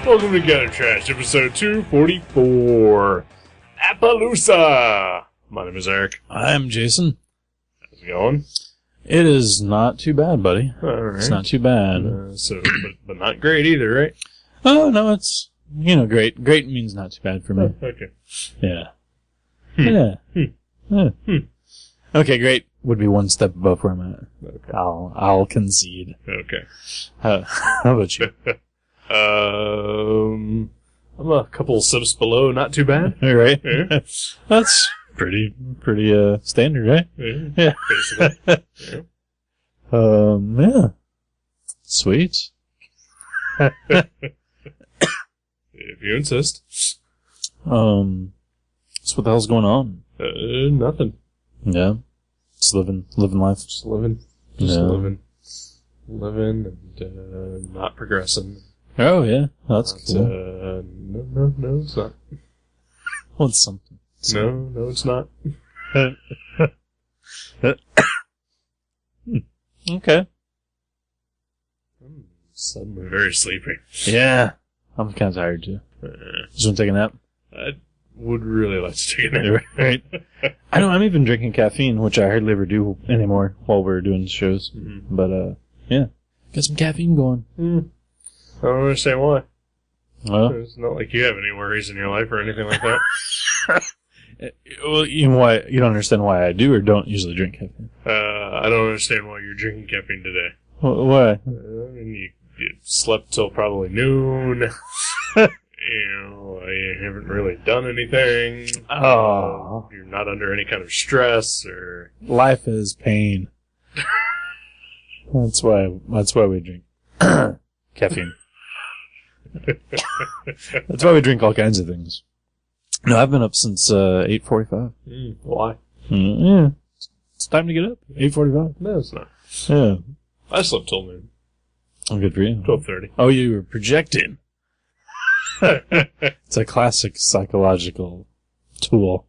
Welcome to Gutter Trash, episode 244, Appaloosa. My name is Eric. I'm Jason. How's it going? It is not too bad, buddy. All right. It's not too bad. But not great either, right? Oh, no, it's, great. Great means not too bad for me. Okay. Yeah. Yeah. Yeah. Okay, great would be one step above where I'm at. Okay. I'll concede. Okay. How about you? I'm a couple sips below, not too bad. All right. Yeah. That's pretty standard, right? Yeah. Basically. Yeah. Yeah. Sweet. If you insist. So what the hell's going on? Nothing. Yeah. Just living life. Just living. Living and, not progressing. Oh, yeah. That's cool. No, it's not. Well, it's something. No, it's not. Okay. I'm suddenly very sleepy. Yeah. I'm kind of tired, too. Just want to take a nap? I would really like to take a nap. Right. I know, I'm even drinking caffeine, which I hardly ever do anymore while we're doing shows. Mm-hmm. But, yeah. Got some caffeine going. I don't understand why. Well, it's not like you have any worries in your life or anything like that. Well, you don't understand why I do or don't usually drink caffeine. I don't understand why you're drinking caffeine today. Why? I mean, you slept till probably noon. You haven't really done anything. Oh. You're not under any kind of stress or... Life is pain. That's why we drink caffeine. That's why we drink all kinds of things. No, I've been up since 8:45. Why? Yeah. It's time to get up. 8:45. No, it's not. Yeah. I slept till noon. Oh, good for you. 12:30. Oh, you were projecting. It's a classic psychological tool.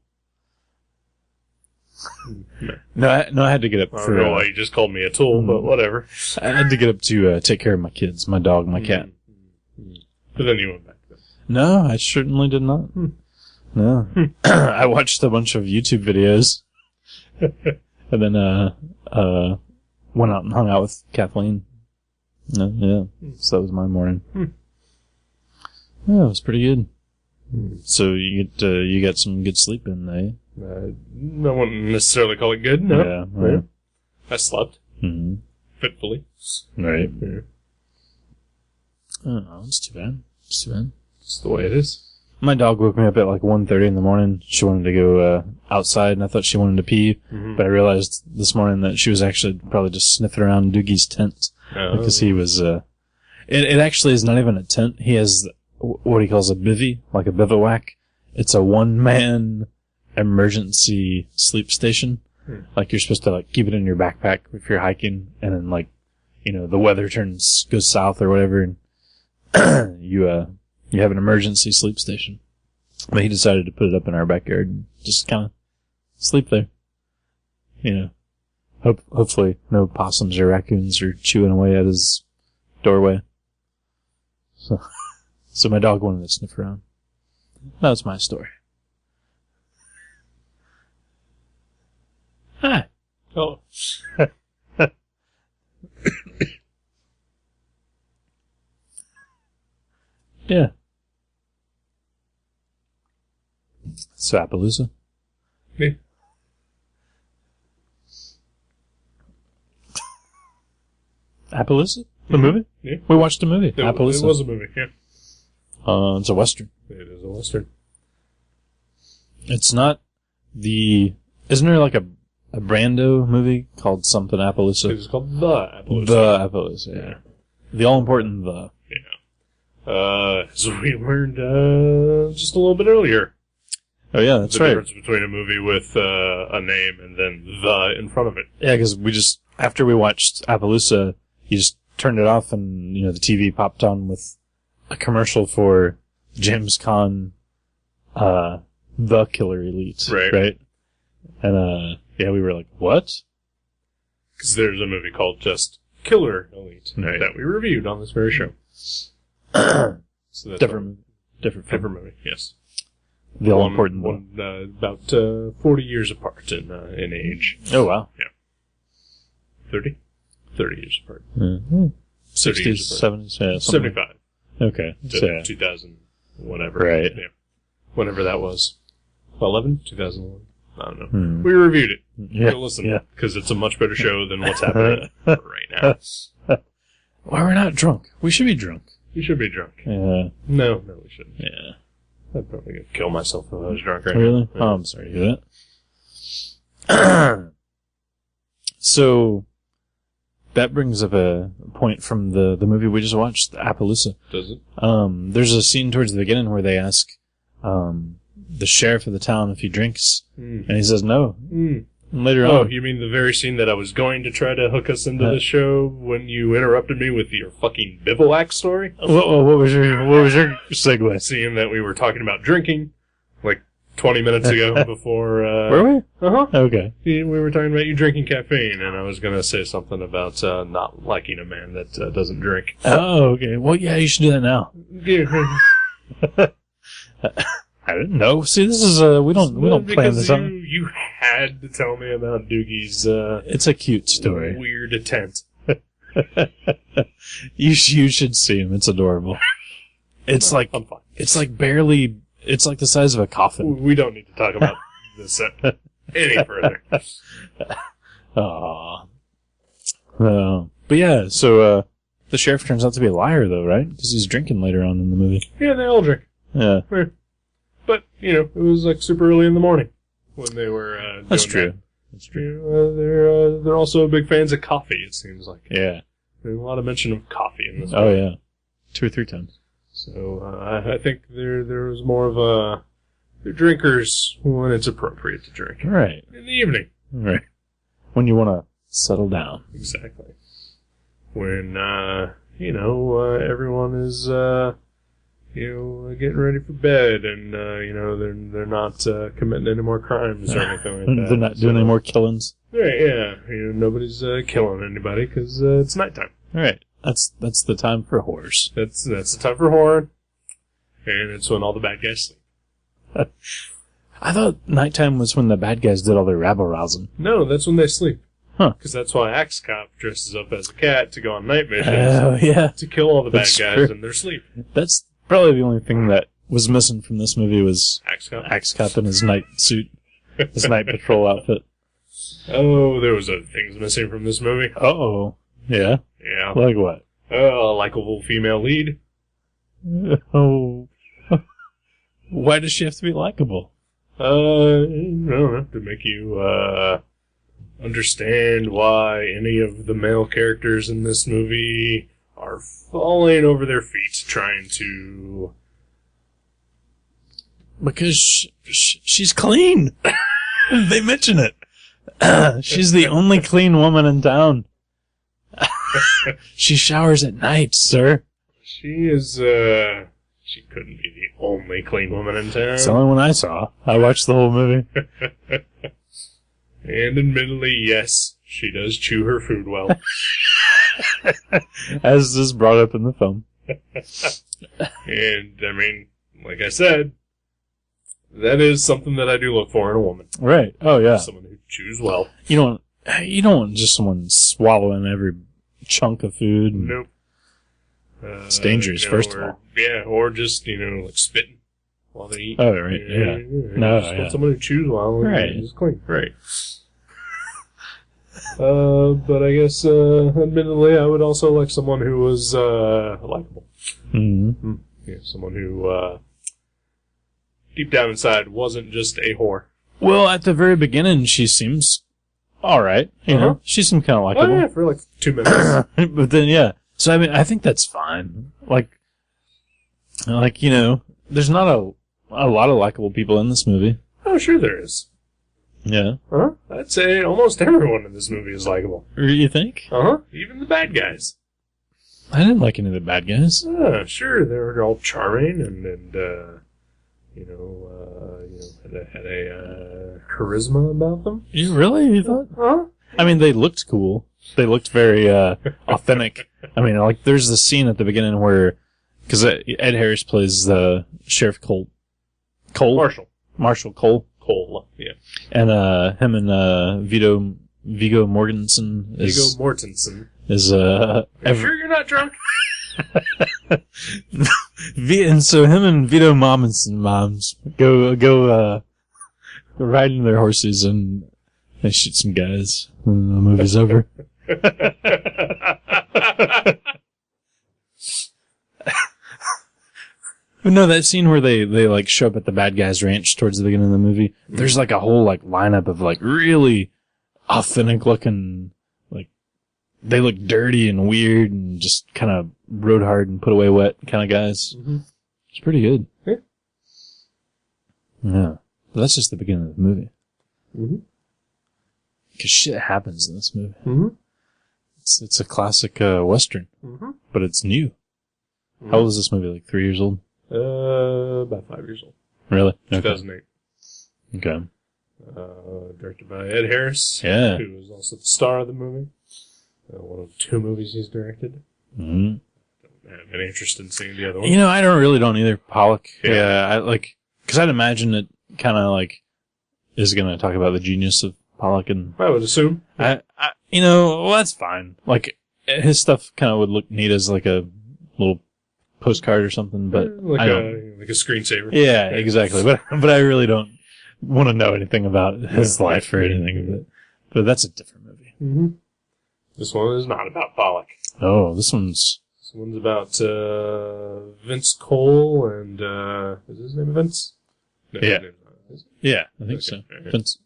No, I had to get up I don't know why you just called me a tool, but whatever. I had to get up to take care of my kids, my dog, my cat. But then you went back to No, I certainly did not. No. I watched a bunch of YouTube videos. And then, went out and hung out with Kathleen. Yeah. So that was my morning. Yeah, it was pretty good. So you got some good sleep in, eh? I wouldn't necessarily call it good, no. Yeah, right. I slept. Mm-hmm. Fitfully. Right. Yeah. Oh, it's too bad. It's too bad. It's the way it is. My dog woke me up at like 1:30 in the morning. She wanted to go outside, and I thought she wanted to pee. Mm-hmm. But I realized this morning that she was actually probably just sniffing around Doogie's tent. Because he was... It actually is not even a tent. He has what he calls a bivvy, like a bivouac. It's a one-man emergency sleep station. Like, you're supposed to like keep it in your backpack if you're hiking, and then like, the weather goes south or whatever, and you have an emergency sleep station. But he decided to put it up in our backyard and just kind of sleep there. Hopefully no possums or raccoons are chewing away at his doorway. So my dog wanted to sniff around. That was my story. Hi. Oh. Yeah. So Appaloosa? Yeah. Appaloosa? The movie? Yeah. We watched a movie. Appaloosa. It was a movie, yeah. It's a Western. It is a Western. It's not isn't there like a Brando movie called something Appaloosa? It's called The Appaloosa. The Appaloosa, yeah. The all-important The. Yeah. As we learned just a little bit earlier. Oh, yeah, that's right. The difference between a movie with a name and then the in front of it. Yeah, because after we watched Appaloosa, you just turned it off and, the TV popped on with a commercial for James Caan, The Killer Elite. Right? And, we were like, what? Because there's a movie called just Killer Elite that we reviewed on this very show. So that's different movie, yes. The all-important one. About 40 years apart in age. Oh, wow. Yeah. 30? 30 years apart. Mm-hmm. 60s, 70s, yeah. 75. Okay. To 2000, whatever. Right. Yeah. Whenever that was. 11? 2011? I don't know. We reviewed it. Yeah. Go listen, because it's a much better show than what's happening right now. Why we're not drunk? We should be drunk. You should be drunk. Yeah. No, we shouldn't. Yeah. I'd probably gonna kill myself if I was drunk right now. Really? Yeah. Oh, I'm sorry to hear that. So, that brings up a point from the movie we just watched, Appaloosa. Does it? There's a scene towards the beginning where they ask the sheriff of the town if he drinks, and he says no. And later on... you mean the very scene that I was going to try to hook us into the show when you interrupted me with your fucking bivouac story? What was your segue? Seeing that we were talking about drinking, like 20 minutes ago before... Were we? Uh-huh. Okay. We were talking about you drinking caffeine, and I was going to say something about not liking a man that doesn't drink. Oh, okay. Well, yeah, you should do that now. I didn't know. See, this is we don't plan this out. You had to tell me about Doogie's. It's a cute story. Weird attempt. You should see him. It's adorable. It's like it's like barely. It's like the size of a coffin. We don't need to talk about this any further. Aww. But yeah, so the sheriff turns out to be a liar, though, right? Because he's drinking later on in the movie. Yeah, they all drink. Yeah. But, it was like super early in the morning when they were That's doing true. that. That's true. They're also big fans of coffee, it seems like. Yeah. There's a lot of mention of coffee in this Oh, movie. yeah. 2 or 3 times. So, I think there was more of a... They're drinkers when it's appropriate to drink. Right. In the evening. Right. When you want to settle down. Exactly. When, everyone is... getting ready for bed, and they're not committing any more crimes or anything like that. They're not doing any more killings. Right? Yeah. Nobody's killing anybody because it's nighttime. Right. That's the time for horrors. That's the time for horror, and it's when all the bad guys sleep. I thought nighttime was when the bad guys did all their rabble-rousing. No, that's when they sleep. Huh. Because that's why Axe Cop dresses up as a cat to go on night missions. Oh, yeah. To kill all the That's bad guys true. in their sleep. That's probably the only thing that was missing from this movie was Axe Cop in his night suit, his night patrol outfit. Oh, there was other things missing from this movie. Uh-oh. Yeah? Yeah. Like what? A likable female lead. Oh. Why does she have to be likable? I don't know, to make you, understand why any of the male characters in this movie are falling over their feet trying to... Because she's clean. They mention it. She's the only clean woman in town. She showers at night, sir. She is, she couldn't be the only clean woman in town. It's the only one I saw. I watched the whole movie. And admittedly, yes, she does chew her food well. As is brought up in the film. And, I mean, like I said, that is something that I do look for in a woman. Right. Oh, yeah. Someone who chews well. You don't want just someone swallowing every chunk of food. Nope. It's dangerous, first of all. Yeah, or just, like spitting while they eat. Oh, right, yeah. No, just yeah. want someone who chews well and Right. is clean. Right. But I guess, admittedly, I would also like someone who was, likable. Mm-hmm. Yeah, someone who, deep down inside wasn't just a whore. Well, at the very beginning, she seems alright. You know? She seemed kind of likable. Oh, yeah, for like 2 minutes. But then, yeah. So, I mean, I think that's fine. Like, Like, there's not a lot of likable people in this movie. Oh, sure there is. Yeah. Huh? I'd say almost everyone in this movie is likable. You think? Uh-huh. Even the bad guys. I didn't like any of the bad guys. Sure, they were all charming and had a charisma about them. You thought? Huh? I mean, they looked cool. They looked very authentic. I mean, like, there's the scene at the beginning where, because Ed Harris plays Sheriff Cole. Marshall Cole. Cole, yeah. And him and Viggo Mortensen is... Viggo Mortensen. Is, Are you sure you're not drunk? And so him and Vito moms go riding their horses and they shoot some guys when the movie's over. But no, that scene where they like show up at the bad guy's ranch towards the beginning of the movie, there's like a whole like lineup of like really authentic looking, like they look dirty and weird and just kind of rode hard and put away wet kind of guys. Mm-hmm. It's pretty good. Yeah. But that's just the beginning of the movie. Mm-hmm. Because shit happens in this movie. Mm-hmm. It's a classic Western, but it's new. Mm-hmm. How old is this movie? Like 3 years old? About 5 years old. Really? 2008. Okay. Directed by Ed Harris. Yeah. Who was also the star of the movie. One of 2 movies he's directed. Mm-hmm. Don't have any interest in seeing the other one. I don't either. Pollock. Yeah. Because I'd imagine it kind of like is going to talk about the genius of Pollock, and I would assume. Well, that's fine. Like his stuff kind of would look neat as like a little postcard or something, but like a screensaver. Yeah, exactly. But I really don't want to know anything about his life or anything. But that's a different movie. Mm-hmm. This one is not about Pollock. Oh, this one's about Vince Cole and is his name Vince? No, yeah. Yeah, I think so. Vince.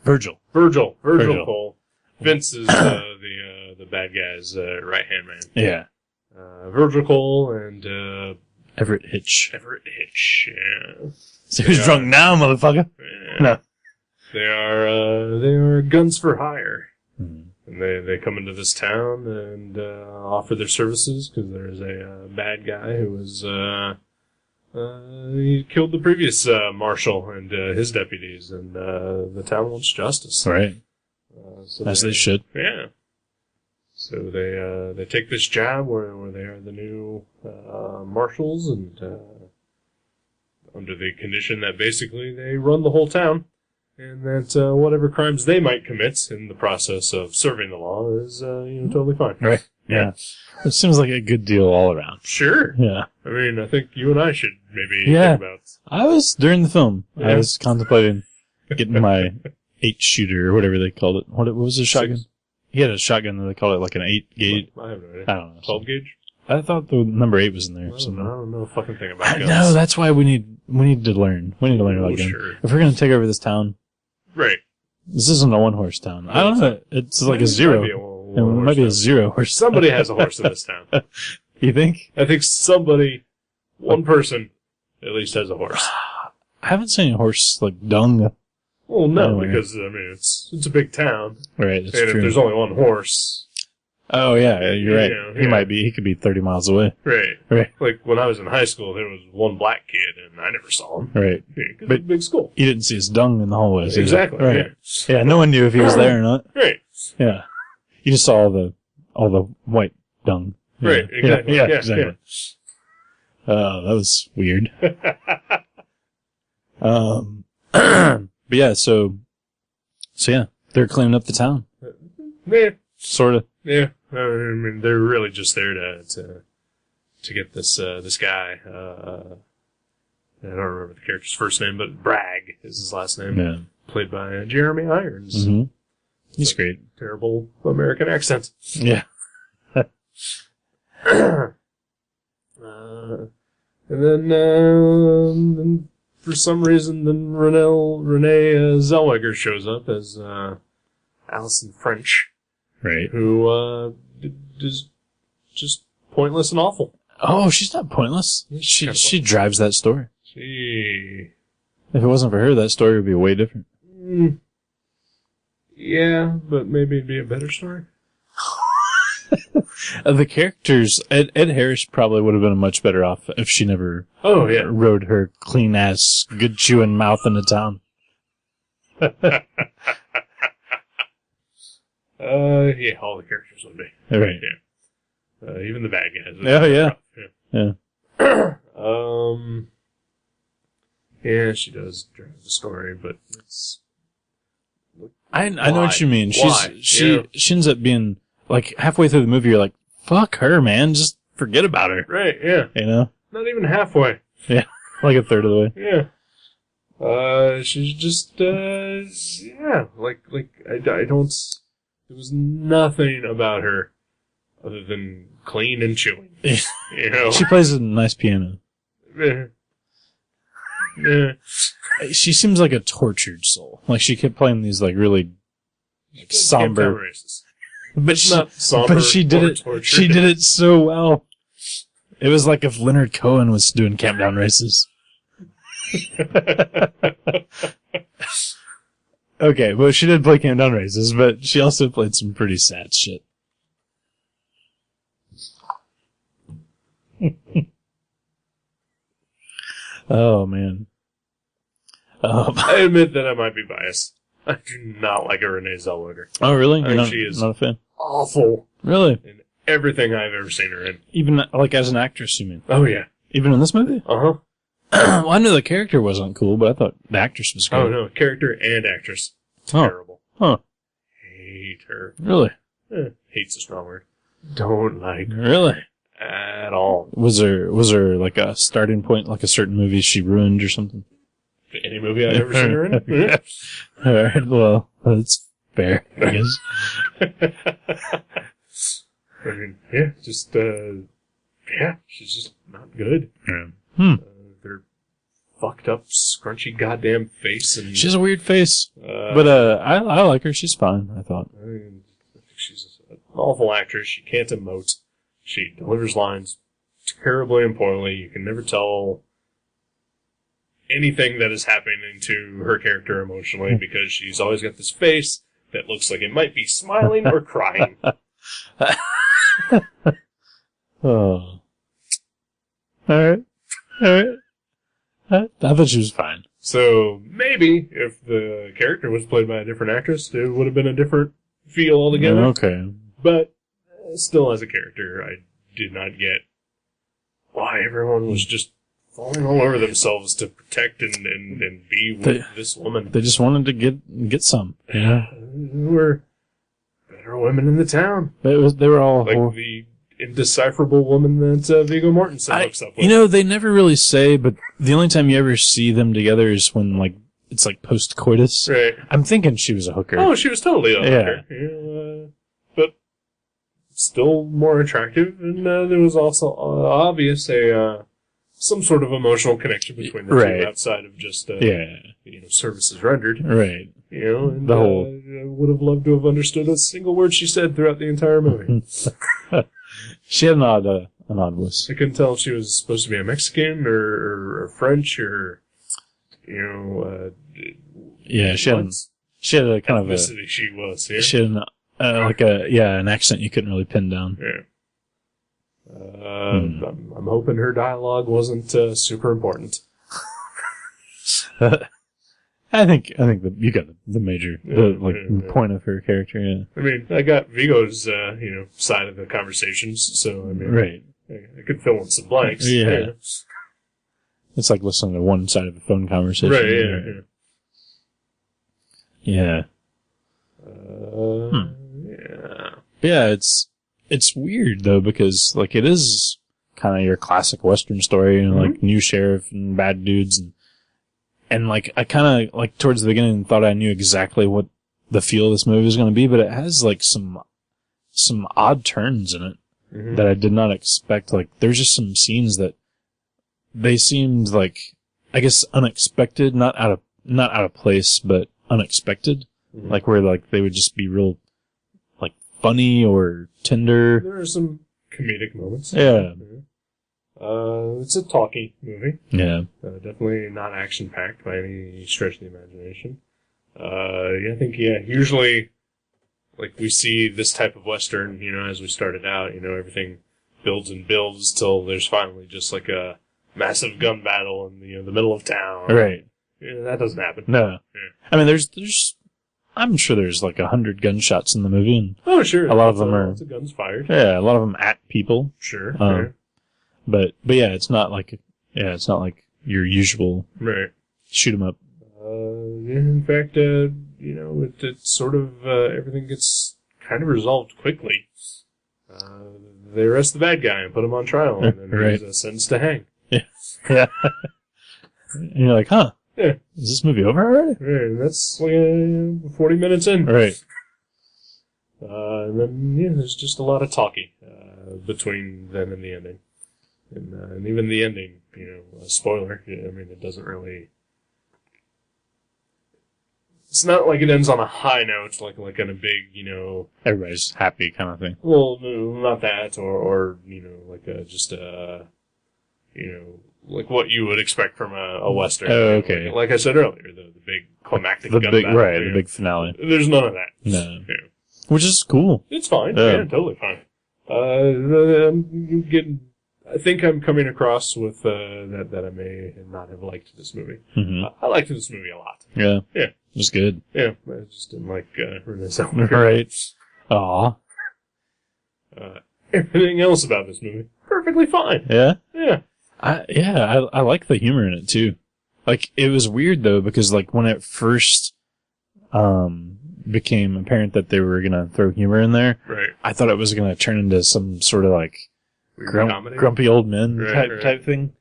Virgil Cole. Vince is the bad guy's right-hand man. Yeah. Virgil Cole and Everett Hitch. Yeah. So who's drunk now, motherfucker? Yeah. No. They are guns for hire. Mm-hmm. And they come into this town and offer their services because there's a bad guy who was he killed the previous marshal and his deputies, and the town wants justice. Right. As they should. Yeah. So they take this job where they are the new marshals, and under the condition that basically they run the whole town, and that whatever crimes they might commit in the process of serving the law is totally fine. Right. Yeah. It seems like a good deal all around. Sure. Yeah. I mean, I think you and I should maybe think about. I was during the film. Yeah. I was contemplating getting my 8-shooter or whatever they called it. What was his shotgun? 6. He had a shotgun that they called it like an 8-gauge. I have no idea. I don't know. 12 gauge? I thought the number 8 was in there. I don't know a fucking thing about guns. No, that's why we need to learn. We need to learn about guns. Sure. If we're going to take over this town. Right. This isn't a 1-horse town. I don't know. It's like a 0. It might be a 0-horse. Somebody has a horse in this town. You think? I think one person, at least has a horse. I haven't seen a horse like dung. Well, no, because I mean it's a big town, right? That's and true. If there's only one horse, oh yeah, you're right. He could be 30 miles away. Right. Like when I was in high school, there was one black kid, and I never saw him. Right, but it's a big school. You didn't see his dung in the hallways. Exactly. Right. Yeah, no one knew if he was there or not. Right. Yeah. You just saw all the white dung. Yeah. Right. Exactly. Yeah, exactly. That was weird. But yeah, so yeah, they're cleaning up the town. Yeah. Sort of. Yeah. I mean, they're really just there to get this guy. I don't remember the character's first name, but Bragg is his last name. Yeah. Played by Jeremy Irons. Mm-hmm. He's great. Terrible American accent. Yeah. And then for some reason, then Renee Zellweger shows up as Allison French, right? Who is just pointless and awful. Oh, she's not pointless. She drives that story. She... If it wasn't for her, that story would be way different. Yeah, but maybe it'd be a better story. The characters, Ed Harris probably would have been much better off if she never rode her clean-ass, good-chewing mouth into town. Yeah, all the characters would be. Right. Yeah. Even the bad guys. Yeah. Yeah, she does drive the story, but it's... I know what you mean. Why? She ends up being, like, halfway through the movie, you're like, fuck her, man. Just forget about her. Right, yeah. You know? Not even halfway. Yeah, like a third of the way. Yeah. She's just, like, I don't... There was nothing about her other than clean and chewing. You know? She plays a nice piano. She seems like a tortured soul. Like, she kept playing these, like, really somber... But she did it. Tortured. She did it so well. It was like if Leonard Cohen was doing Campdown Races. Okay, well, she did play Campdown Races, but she also played some pretty sad shit. Oh, man. I admit that I might be biased. I do not like a Renee Zellweger. Oh, really? She is not a fan? Awful. Really? In everything I've ever seen her in. Even, like, as an actress, you mean? Oh, yeah. Even in this movie? Uh-huh. Well, I knew the character wasn't cool, but I thought the actress was cool. Oh, no. Character and actress. Terrible. Huh. Hate her. Really? Hate's a strong word. Don't like her. Really? At all. Was there like a starting point, like a certain movie she ruined or something? Any movie I've ever seen her in? Yeah. Alright, well, that's fair, I guess. I mean, yeah, just, she's just not good. Yeah. Their fucked up, scrunchy goddamn face and... She has a weird face. But, I like her. She's fine, I thought. I think she's an awful actress. She can't emote. She delivers lines terribly and poorly. You can never tell anything that is happening to her character emotionally because she's always got this face that looks like it might be smiling or crying. Oh. Alright. I thought she was fine. So, maybe, if the character was played by a different actress, it would have been a different feel altogether. Okay. But, still as a character, I did not get why everyone was just falling all over themselves to protect and be with this woman. They just wanted to get some. Yeah. There were better women in the town. They were all... Like the indecipherable woman that Viggo Mortensen hooks up with. You know, they never really say, but the only time you ever see them together is when, like, it's like post-coitus. Right. I'm thinking she was a hooker. Oh, she was totally a hooker. Yeah, but still more attractive, and there was also obvious some sort of emotional connection between the two outside of just services rendered. Right. You know, and I would have loved to have understood a single word she said throughout the entire movie. She had an odd voice. I couldn't tell if she was supposed to be a Mexican or French or, yeah, she had a kind of a... she was, yeah. She had an accent you couldn't really pin down. Yeah. I'm hoping her dialogue wasn't super important. I think that you got the major point of her character. Yeah. I mean, I got Viggo's side of the conversations, so I mean, right. I could fill in some blanks. Yeah. It's like listening to one side of a phone conversation. Right. Yeah. Yeah. Yeah, it's weird though because like it is kind of your classic Western story, like new sheriff and bad dudes and like I kind of like towards the beginning thought I knew exactly what the feel of this movie was going to be, but it has like some odd turns in it that I did not expect. Like there's just some scenes that they seemed like I guess unexpected, not out of place, but unexpected. Like where like they would just be real like funny or tender. There are some comedic moments. Yeah. It's a talky movie. Yeah. Definitely not action-packed by any stretch of the imagination. I think, usually, like, we see this type of Western, as we started out, everything builds and builds till there's finally just, like, a massive gun battle in, the middle of town. Right. That doesn't happen. No. Yeah. I mean, I'm sure there's like 100 gunshots in the movie, and oh, sure. a lot of them are lots of guns fired. Yeah, a lot of them at people. Sure. But yeah, it's not like your usual right. shoot 'em up. In fact, it's sort of everything gets kind of resolved quickly. They arrest the bad guy and put him on trial, and then right. he's sentenced to hang. Yeah. Yeah. And you're like, huh? Yeah. Is this movie over already? Right, that's like 40 minutes in. Right. And then, there's just a lot of talking between then and the ending. And even the ending, spoiler, it doesn't really... It's not like it ends on a high note, like on a big, Everybody's happy kind of thing. Well, no, not that, or like like what you would expect from a Western. Oh, okay. Like I said earlier, the big climactic gun battle. Right, the big finale. There's none of that. No. Which is cool. It's fine. Yeah, totally fine. I think I'm coming across with that I may not have liked this movie. Mm-hmm. I liked this movie a lot. Yeah. Yeah. It was good. Yeah, I just didn't like Renee Zellweger. Right. Aw. Everything else about this movie, perfectly fine. Yeah? Yeah. I like the humor in it, too. Like, it was weird, though, because, like, when it first became apparent that they were gonna throw humor in there, right. I thought it was gonna turn into some sort of, like, grumpy old men type thing.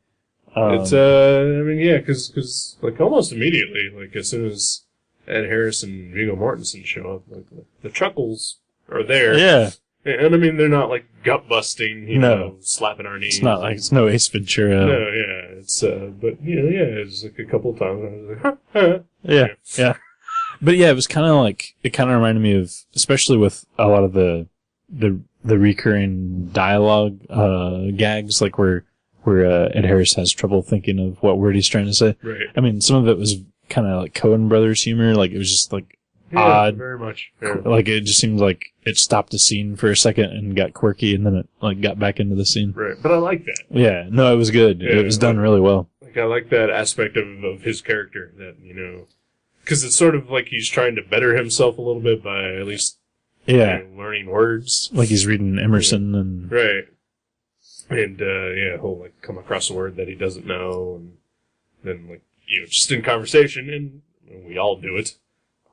It's, because, like, almost immediately, like, as soon as Ed Harris and Viggo Mortensen show up, like, the chuckles are there. Yeah. And, they're not, like, gut-busting, slapping our knees. It's not like, it's no Ace Ventura. No, yeah, it's, but, it's like a couple of times, I was like, huh. Yeah. But yeah, it kind of reminded me of, especially with a lot of the recurring dialogue, gags, like where Ed Harris has trouble thinking of what word he's trying to say. Right. Some of it was kind of like Coen Brothers humor, like it was just like odd. Very much. Yeah. Like it just seemed like it stopped the scene for a second and got quirky, and then it like got back into the scene. Right. But I like that. Yeah. No, it was good. Yeah, it was done really well. Like I like that aspect of his character that, because it's sort of like he's trying to better himself a little bit by at least learning words. Like he's reading Emerson and... Right. And, he'll, like, come across a word that he doesn't know, and then, like, just in conversation, and we all do it.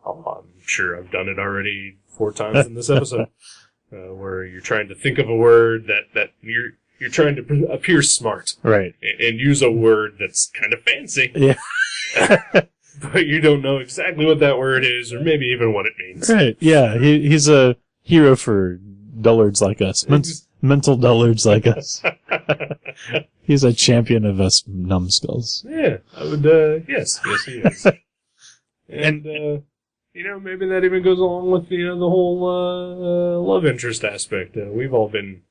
I'm sure I've done it already 4 times in this episode, where you're trying to think of a word that you're trying to appear smart. Right. And use a word that's kind of fancy. Yeah. But you don't know exactly what that word is, or maybe even what it means. Right, yeah. He's a hero for dullards like us. Mental dullards like us. He's a champion of us numbskulls. Yeah, I would, yes, he is. And, maybe that even goes along with, the whole, love interest aspect. We've all been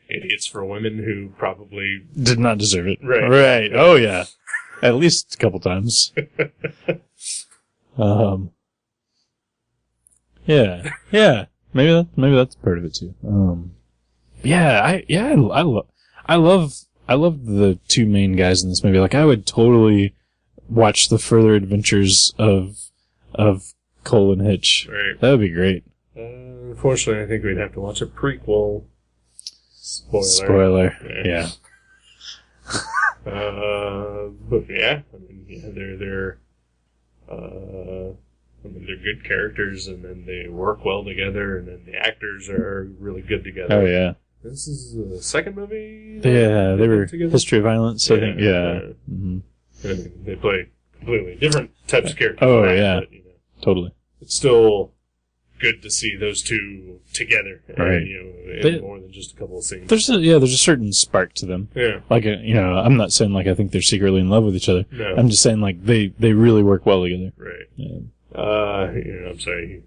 idiots for women who probably... did not deserve it. Right. Oh, yeah. At least a couple times. Yeah. Maybe that's part of it too. I love the 2 main guys in this movie. Like, I would totally watch the further adventures of Cole and Hitch. Right. That would be great. Unfortunately, I think we'd have to watch a prequel. Spoiler. Yeah. But yeah, they're good characters, and then they work well together, and then the actors are really good together. Oh yeah. This is the second movie. Yeah, they were together? History of Violence. I think. Yeah. Mm-hmm. They play completely different types of characters. Oh yeah, but, totally. It's still good to see those two together, right? In more than just a couple of scenes. There's a certain spark to them. Yeah. Like I'm not saying like I think they're secretly in love with each other. No. I'm just saying like they really work well together. Right. Yeah. I'm sorry you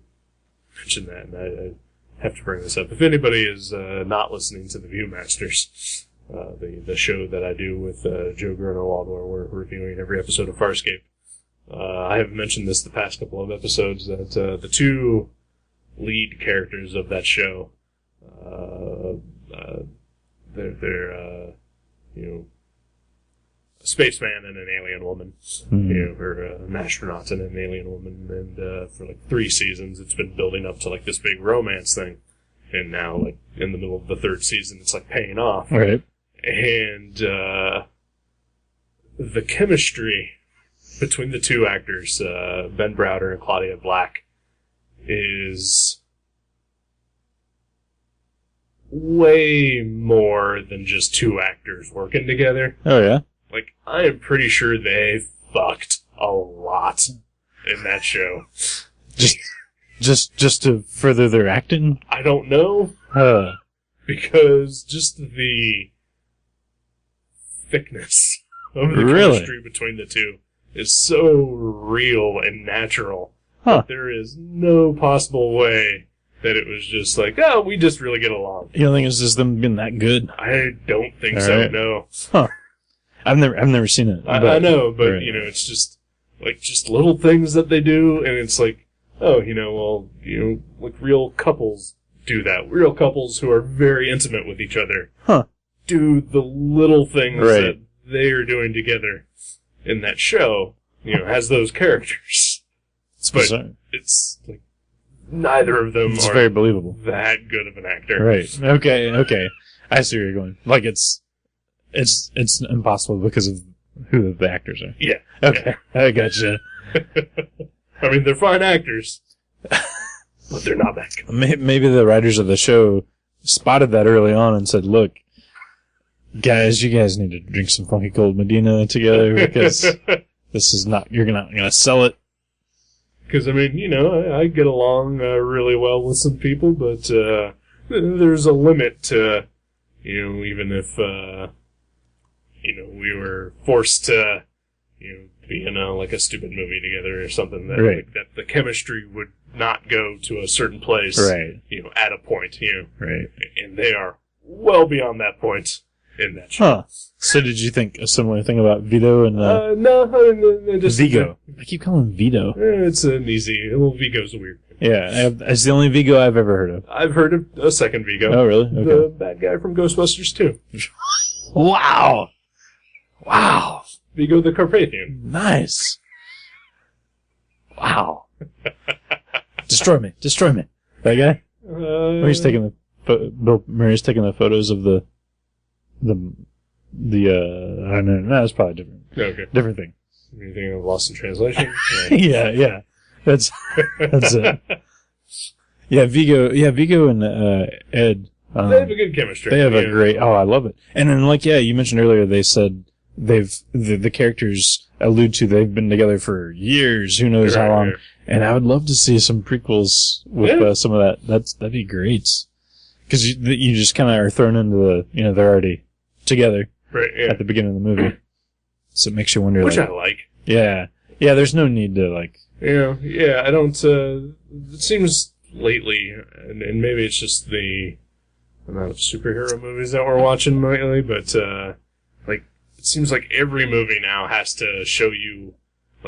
mentioned that, and I have to bring this up. If anybody is not listening to the Viewmasters, the show that I do with Joe Gernowald, where we're reviewing every episode of Farscape. I have mentioned this the past couple of episodes, that the two lead characters of that show, they're a spaceman and an alien woman, or an astronaut and an alien woman, and for like 3 seasons it's been building up to like this big romance thing, and now like in the middle of the 3rd season it's like paying off. Right. And the chemistry between the two actors, Ben Browder and Claudia Black, is way more than just 2 actors working together. Oh, yeah? Like, I am pretty sure they fucked a lot in that show. Just to further their acting? I don't know. Because just the thickness of the chemistry between the two is so real and natural. That there is no possible way that it was just like, oh, we just really get along. You don't think it's just them being that good? I don't think so, no. Huh. I've never seen it. I know, but, it's just, like, just little things that they do, and it's like, oh, like real couples do that. Real couples who are very intimate with each other do the little things that they are doing together in that show, has those characters. But it's, like, neither of them are very believable. That good of an actor. Right. Okay. I see where you're going. Like, it's impossible because of who the actors are. Yeah. Okay. Yeah. I gotcha. I mean, they're fine actors, but they're not that good. Maybe the writers of the show spotted that early on and said, look, guys, you guys need to drink some Funky Cold Medina together because this is not, you're not going to sell it. Because, I mean, I get along really well with some people, but there's a limit to, even if, we were forced to, be in like a stupid movie together or something, that like, that the chemistry would not go to a certain place, at a point, Right. And they are well beyond that point in that show. So did you think a similar thing about Vito and... no, just... Vigo. I keep calling him Vito. It's an easy... Well, Vigo's a weird thing. Yeah, it's the only Vigo I've ever heard of. I've heard of a second Vigo. Oh, really? Okay. The bad guy from Ghostbusters 2. Wow! Vigo the Carpathian. Nice. Wow. Destroy me. That guy? He's taking Bill Murray's taking the photos of the I don't know, no, that's probably different. Okay. Different thing. Anything of Lost in Translation? Yeah. That's it. Yeah, Vigo and Ed. They have a good chemistry. They have a great. Oh, I love it. And then, you mentioned earlier, they said the characters allude to they've been together for years. Who knows how long? Right. And I would love to see some prequels with some of that. That'd be great. Because you just kind of are thrown into the they're already together at the beginning of the movie, so it makes you wonder. Which I like. Yeah. There's no need to I don't. It seems lately, and maybe it's just the amount of superhero movies that we're watching lately, but it seems like every movie now has to show you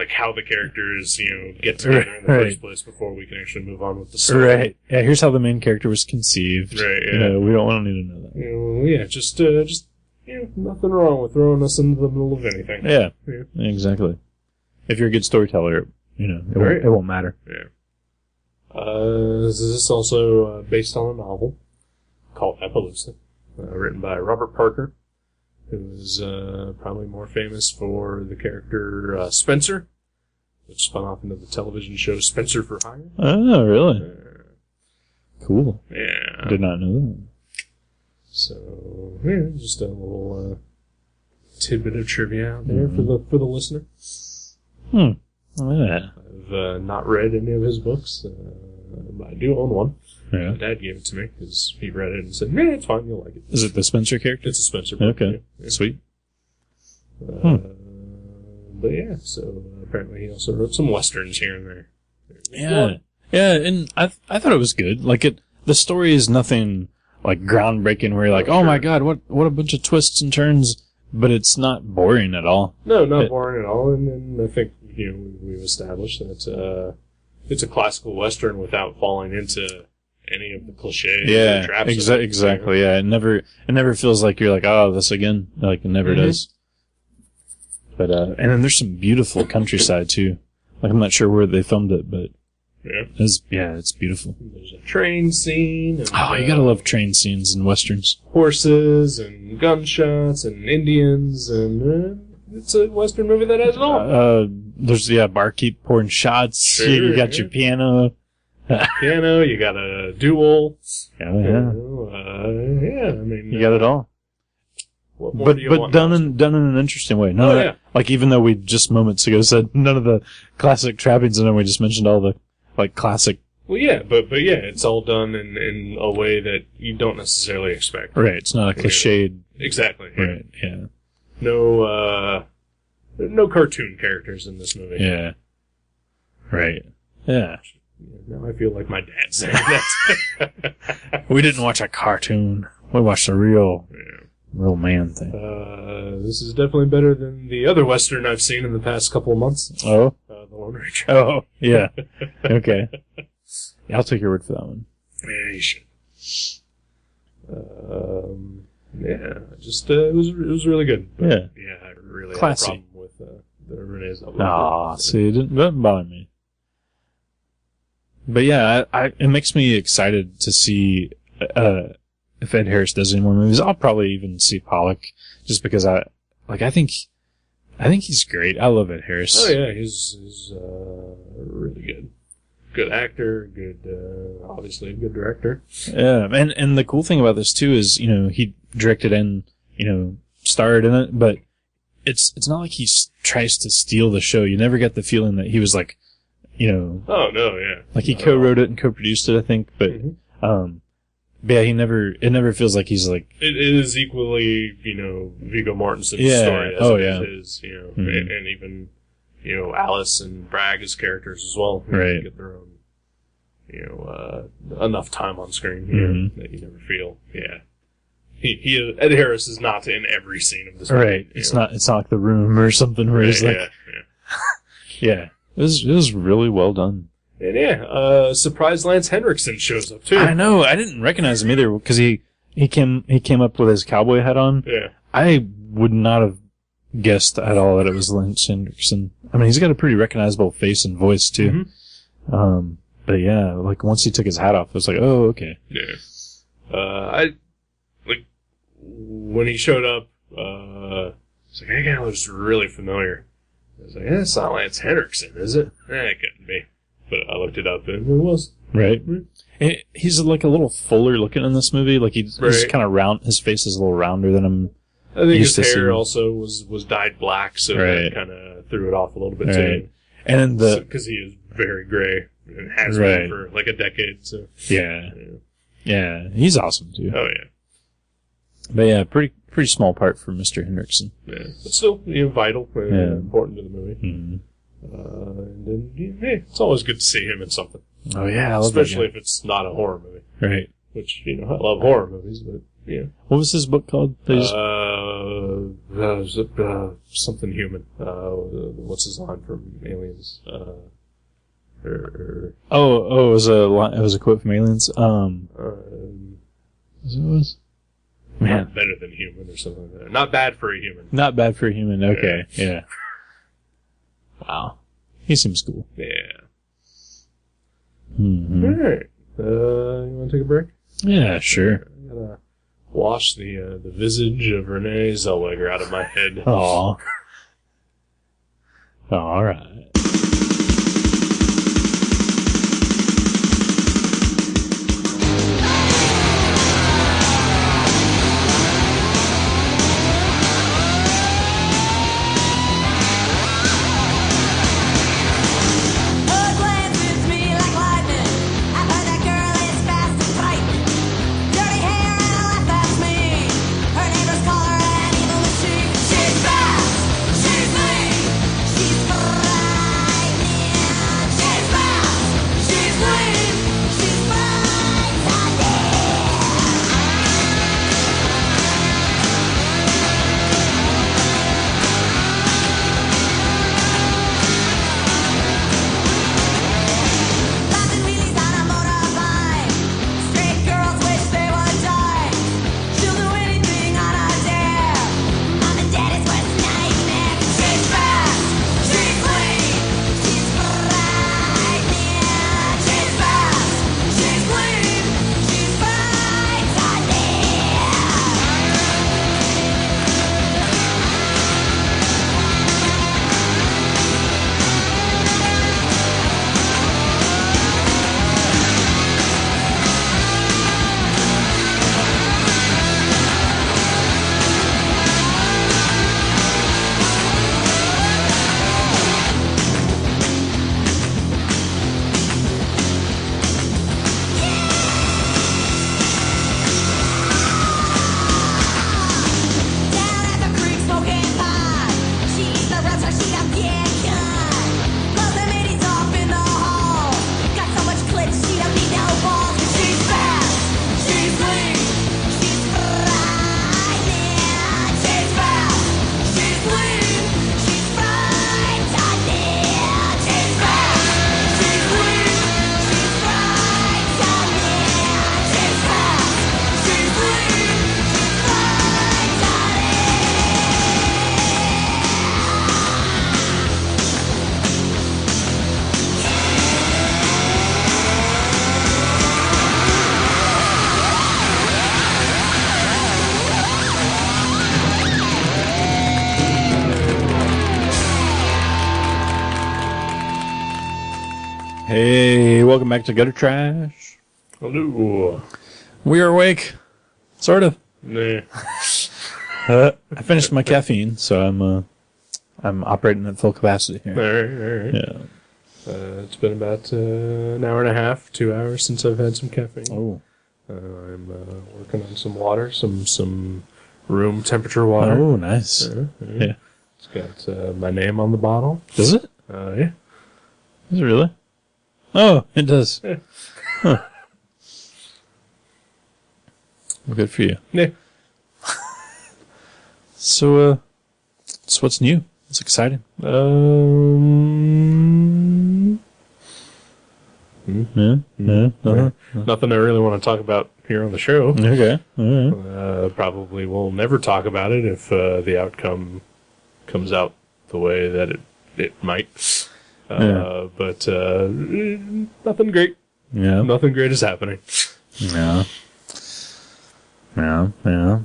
how the characters get together in the first place before we can actually move on with the story. Right. Yeah. Here's how the main character was conceived. Right. Yeah. We don't need to know that. Just nothing wrong with throwing us into the middle of anything. Yeah. Exactly. If you're a good storyteller, it won't matter. Yeah. This is also based on a novel called Appaloosa, written by Robert Parker, who is probably more famous for the character Spencer, which spun off into the television show Spencer for Hire. Oh, really? Cool. Yeah. Did not know that. So, just a little tidbit of trivia out there for the listener. Yeah. I've not read any of his books, but I do own one. Yeah. My dad gave it to me because he read it and said, it's fine, you'll like it. Is it the Spencer character? It's a Spencer book. Okay. Yeah. Sweet. But yeah, so apparently he also wrote some westerns here and there. Yeah, and I thought it was good. The story is nothing like groundbreaking where you're like, oh my god, what a bunch of twists and turns, but it's not boring at all. No, not boring at all, and I think, we've established that it's a classical Western without falling into any of the cliches. Yeah, or traps exactly. Yeah, it never feels like you're like, oh, this again. Like, it never does. But and then there's some beautiful countryside too. Like, I'm not sure where they filmed it, but it's beautiful. There's a train scene. And, you gotta love train scenes in westerns. Horses and gunshots and Indians, and it's a Western movie that has it all. There's barkeep pouring shots. Sure, you got your piano. You got a duel. Yeah. I mean, you got it all. But done in an interesting way. None of that, like, even though we just moments ago said none of the classic trappings, and then we just mentioned all the like classic. Well, yeah, but it's all done in a way that you don't necessarily expect. Right, it's not a cliched. Exactly. Yeah. Right. Yeah. No cartoon characters in this movie. Yeah. Right. Yeah. Now I feel like my dad saying that. We didn't watch a cartoon. We watched a real man thing. This is definitely better than the other Western I've seen in the past couple of months. Oh? The Lone Ranger. Oh, yeah. Okay. Yeah, I'll take your word for that one. Yeah, you should. It was really good. But, I really classy. had a problem with the Renee Zellweger. Aw, see, it didn't bother me. But yeah, it makes me excited to see if Ed Harris does any more movies. I'll probably even see Pollock, just because I think he's great. I love Ed Harris. Oh yeah, he's really good. Good actor, obviously a good director. Yeah, and the cool thing about this too is, he directed and, starred in it, but it's not like he tries to steal the show. You never get the feeling that he was like, Oh no, yeah. Like he co-wrote it and co-produced it, I think, but yeah, it never feels like he's like. It is equally, Viggo Mortensen's story as it is, and even, Alice and Bragg as characters as well. Right. Get their own, enough time on screen, that you never feel, Ed Harris is not in every scene of this movie. Right. It's not like The Room or something where he's like. Yeah. It was really well done. And surprise Lance Henriksen shows up too. I know. I didn't recognize him either because he came up with his cowboy hat on. Yeah. I would not have guessed at all that it was Lance Henriksen. I mean, he's got a pretty recognizable face and voice too. But yeah, like once he took his hat off, I was like, oh, okay. Yeah. When he showed up, it's like, that guy looks really familiar. I was like, it's not Lance Henriksen, is it? It couldn't be. But I looked it up, and it was. Right. And he's like a little fuller looking in this movie. Like he's kind of round. His face is a little rounder than I'm I think his hair also was dyed black, so that kind of threw it off a little bit too. And because he is very gray and has been for like a decade. So yeah, he's awesome too. Oh yeah. But yeah, pretty small part for Mr. Henriksen. Yeah, but still, vital, important to the movie. Mm-hmm. And then, it's always good to see him in something. Oh yeah, I love especially if it's not a horror movie. Right. Which I love horror movies, but What was his book called? Something Human. What's his line from Aliens? It was a quote from Aliens. Man. Not better than human or something like that. Not bad for a human. Not bad for a human. Okay. Yeah. Wow. He seems cool. Yeah. Mm-hmm. All right. You want to take a break? Yeah, sure. I gotta wash the visage of Renee Zellweger out of my head. Aw. All right. Hey, welcome back to Gutter Trash. Hello. We are awake. Sort of. Nah. I finished my caffeine, so I'm operating at full capacity here. All right. Yeah. It's been about an hour and a half, 2 hours since I've had some caffeine. Oh. I'm working on some water, some room temperature water. Oh, nice. Yeah. It's got my name on the bottle. Does it? Yeah. Is it really? Oh, it does. Yeah. Huh. Well, good for you. Yeah. So what's new? It's exciting. Yeah. Nothing I really want to talk about here on the show. Okay. All right. Probably we'll never talk about it if the outcome comes out the way that it might. But nothing great. Yeah. Nothing great is happening. Yeah. Yeah. Yeah.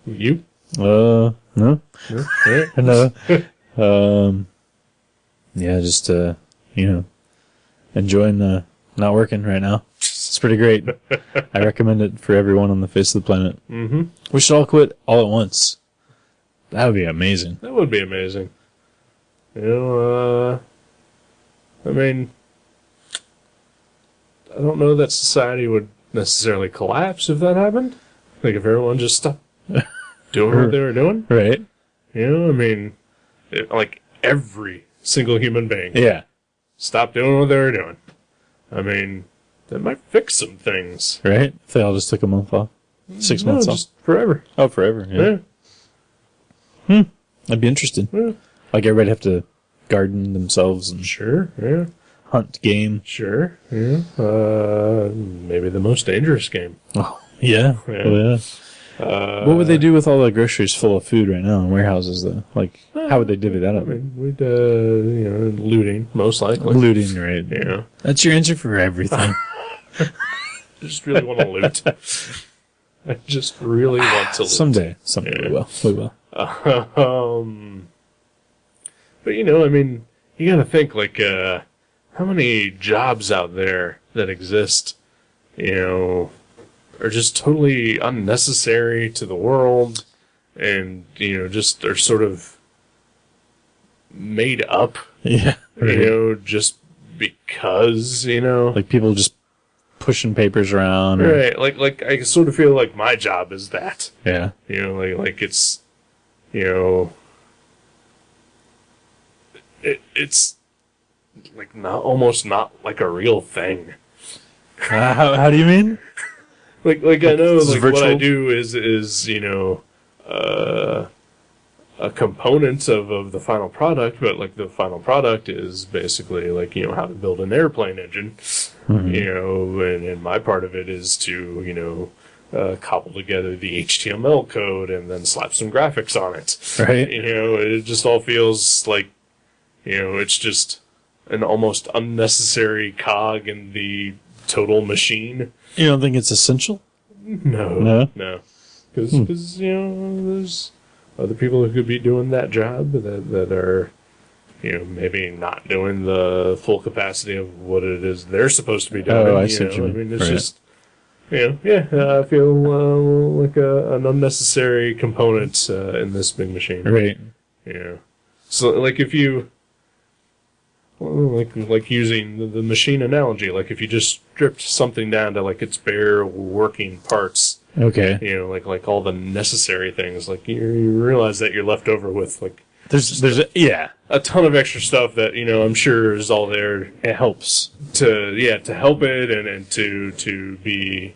You? No. Yeah. No. Yeah, just, enjoying, not working right now. It's pretty great. I recommend it for everyone on the face of the planet. Mm-hmm. We should all quit all at once. That would be amazing. That would be amazing. I mean, I don't know that society would necessarily collapse if that happened. Like, if everyone just stopped doing what they were doing. Right. I mean, like, every single human being. Yeah. Stop doing what they were doing. I mean, that might fix some things. Right? If they all just took a month off. 6 months off. Just forever. Oh, forever. Yeah. I'd be interested. Yeah. Like, everybody have to garden themselves and Sure, yeah. hunt game. Sure, yeah. Maybe the most dangerous game. Oh, yeah. Yeah. Oh, yeah. What would they do with all the groceries full of food right now in warehouses, though? Like, how would they divvy that I up? mean, we'd, looting, most likely. Looting, right? Yeah. That's your answer for everything. I just really want to loot. I just really want to loot. Someday Yeah. we will. We will. But, I mean, you gotta think, like, how many jobs out there that exist, are just totally unnecessary to the world and, just are sort of made up, Yeah. Right. just because, Like people just pushing papers around. Right, like I sort of feel like my job is that. Yeah. Like it's, it's like almost not like a real thing. How do you mean? Like I know like virtual? what I do is a component of the final product, but like the final product is basically like how to build an airplane engine. Mm-hmm. And my part of it is to cobble together the HTML code and then slap some graphics on it. Right. It just all feels like it's just an almost unnecessary cog in the total machine. You don't think it's essential? No. Because there's other people who could be doing that job that are maybe not doing the full capacity of what it is they're supposed to be doing. Oh, I see what you mean. I mean, it's Right. just I feel like an unnecessary component in this big machine. Right. So like if you like using the machine analogy, like if you just stripped something down to like its bare working parts, Okay. like all the necessary things, like you realize that you're left over with like There's a ton of extra stuff that I'm sure is all there. It helps. To help it and to be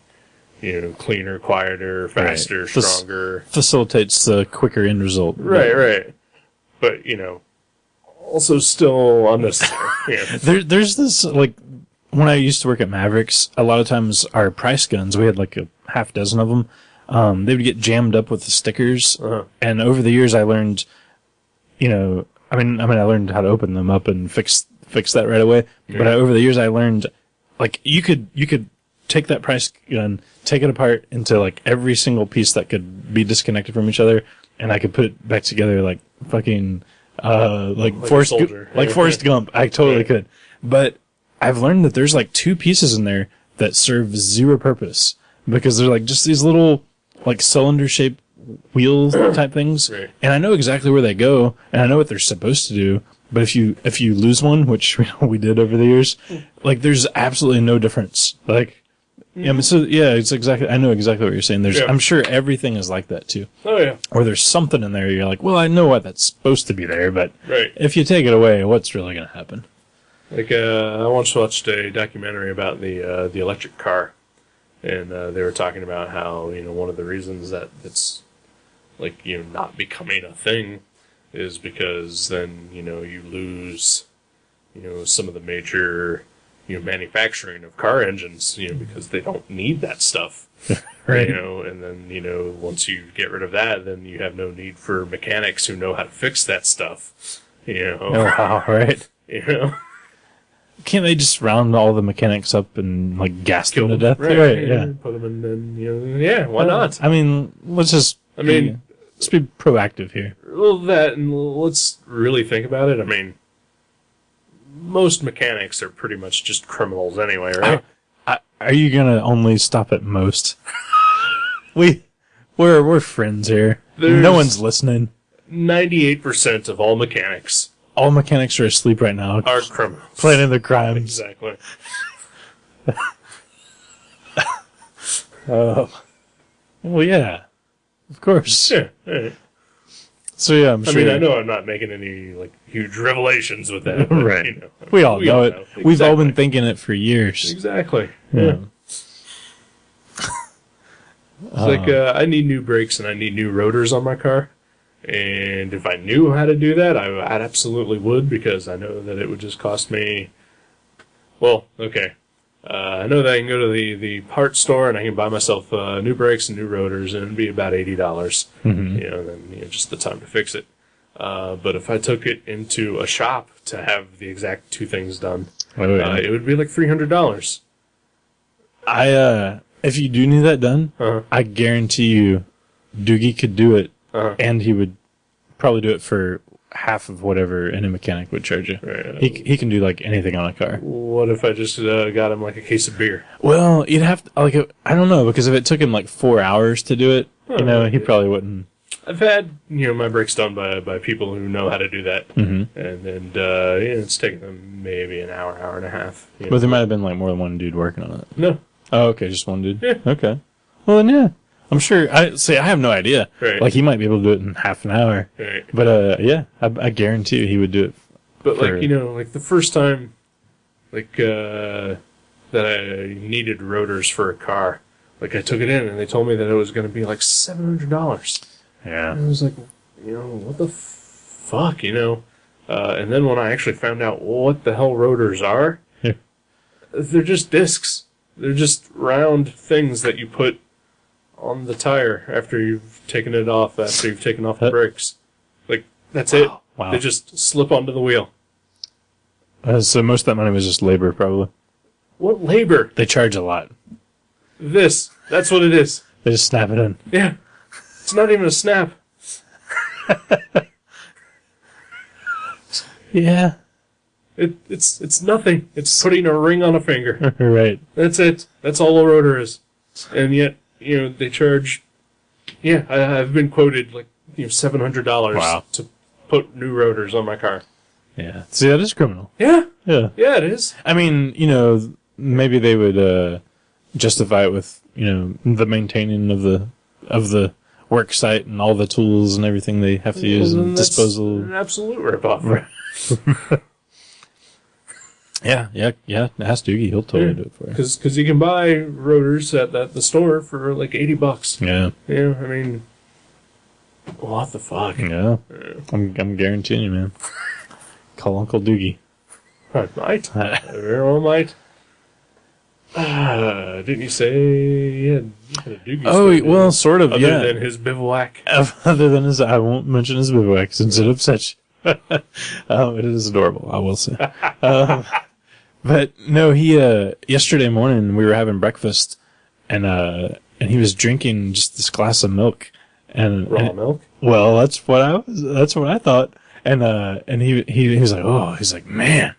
cleaner, quieter, faster, Right. Stronger, Facilitates the quicker end result. right, but also still unnecessary. There's this, like, when I used to work at Mavericks, a lot of times our price guns, we had like a half dozen of them, they would get jammed up with the stickers. Uh-huh. And over the years I learned, I learned how to open them up and fix that right away. Yeah. But over the years I learned, like, you could take that price gun, take it apart into like every single piece that could be disconnected from each other, and I could put it back together like fucking like a Forrest, soldier. Forrest Gump. I totally Right. could. But I've learned that there's like 2 pieces in there that serve zero purpose because they're like just these little like cylinder shaped wheel type things. Right. And I know exactly where they go and I know what they're supposed to do. But if you lose one, which we did over the years, like there's absolutely no difference. Like, yeah, it's exactly. I know exactly what you're saying. I'm sure everything is like that too. Oh yeah. Or there's something in there. You're like, well, I know what that's supposed to be there, but Right. if you take it away, what's really going to happen? Like I once watched a documentary about the electric car, and they were talking about how one of the reasons that it's like not becoming a thing is because then you lose some of the major manufacturing of car engines because they don't need that stuff. Right. And then once you get rid of that, then you have no need for mechanics who know how to fix that stuff. Oh, wow, right. Can't they just round all the mechanics up and like gas them to death? Right, yeah. Put them in, and why not? I mean, let's be proactive here. Well, that, and let's really think about it. I mean, most mechanics are pretty much just criminals anyway, right? Are you gonna only stop at most? We're friends here. No one's listening. 98% of all mechanics All mechanics are asleep right now, are criminals. planning their crimes. Exactly. Well, yeah, of course. Yeah. Right. So yeah, I'm sure. I mean, I know I'm not making any like huge revelations with that, but, Right. We all know it. Exactly. We've all been thinking it for years. Exactly. Yeah. It's like I need new brakes and I need new rotors on my car. And if I knew how to do that, I absolutely would, because I know that it would just cost me. Well, okay. I know that I can go to the parts store and I can buy myself new brakes and new rotors, and it'd be about $80. Mm-hmm. Then just the time to fix it. But if I took it into a shop to have the exact 2 things done, it would be like $300. If you do need that done, I guarantee you, Doogie could do it, and he would probably do it for half of whatever any mechanic would charge you. Right. He can do like anything on a car. What if I just got him like a case of beer? Well, you'd have to, like, I don't know, because if it took him like 4 hours to do it, he probably wouldn't. I've had my brakes done by people who know how to do that, and it's taken them maybe an hour and a half. But there might have been like more than one dude working on it. No. Oh, okay, just one dude. Yeah. Okay. Well, then yeah, I'm sure. I have no idea. Right. Like he might be able to do it in half an hour. Right. But yeah, I guarantee you he would do it. But like the first time, that I needed rotors for a car, like I took it in and they told me that it was going to be like $700. Yeah. And I was like, what the fuck, and then when I actually found out what the hell rotors are, they're just discs. They're just round things that you put on the tire after you've taken it off, after you've taken off the brakes. Like, that's it. Wow. They just slip onto the wheel. So most of that money was just labor, probably. What labor? They charge a lot. That's what it is. They just snap it in. Yeah. It's not even a snap. Yeah. It's nothing. It's putting a ring on a finger. Right. That's it. That's all a rotor is. And yet, they charge. Yeah, I've been quoted like $700 to put new rotors on my car. Yeah. See, that is criminal. Yeah. Yeah. Yeah, it is. I mean, maybe they would justify it with the maintaining of the work site and all the tools and everything they have to use and disposal. An absolute ripoff. Right. Yeah. Ask Doogie; he'll totally do it for you. Because you can buy rotors at the store for like $80. Yeah. Yeah, I mean, what the fuck? Yeah. I'm guaranteeing you, man. Call Uncle Doogie. I might. I very well might. Didn't you say you had a Doogie story? Well, sort of, Other than his bivouac. Other than I won't mention his bivouac since it upsets you. It is adorable, I will say. But no, he yesterday morning we were having breakfast, and he was drinking just this glass of milk, and Raw milk. Well, that's what I thought, And he was like, oh, he's like, man,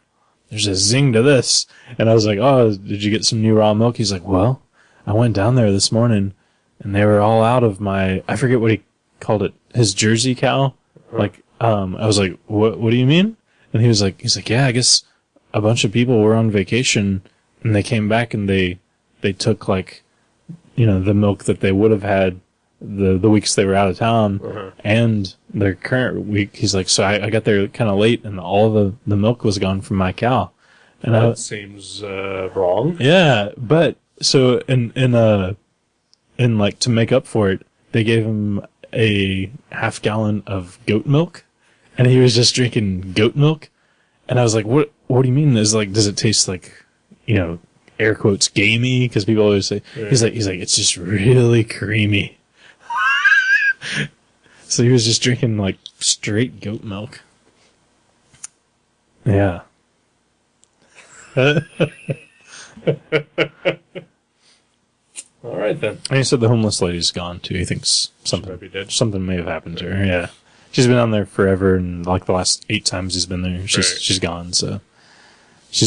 there's a zing to this. And I was like, oh, did you get some new raw milk? He's like, well, I went down there this morning and they were all out of I forget what he called it, his Jersey cow. Like, I was like, what do you mean? And he's like, yeah, I guess a bunch of people were on vacation and they came back and they took like, the milk that they would have had the weeks they were out of town and their current week. He's like, so I got there kind of late and all the milk was gone from my cow. And that seems wrong. Yeah, but so in like to make up for it, they gave him a half gallon of goat milk, and he was just drinking goat milk. And I was like, what do you mean? Does it taste like, air quotes gamey? Because people always say, he's like, it's just really creamy. So he was just drinking like straight goat milk. Yeah. All right then. And he said the homeless lady's gone too. He thinks something may have happened to her. Yeah, she's been on there forever, and like the last 8 times he's been there, she's gone. So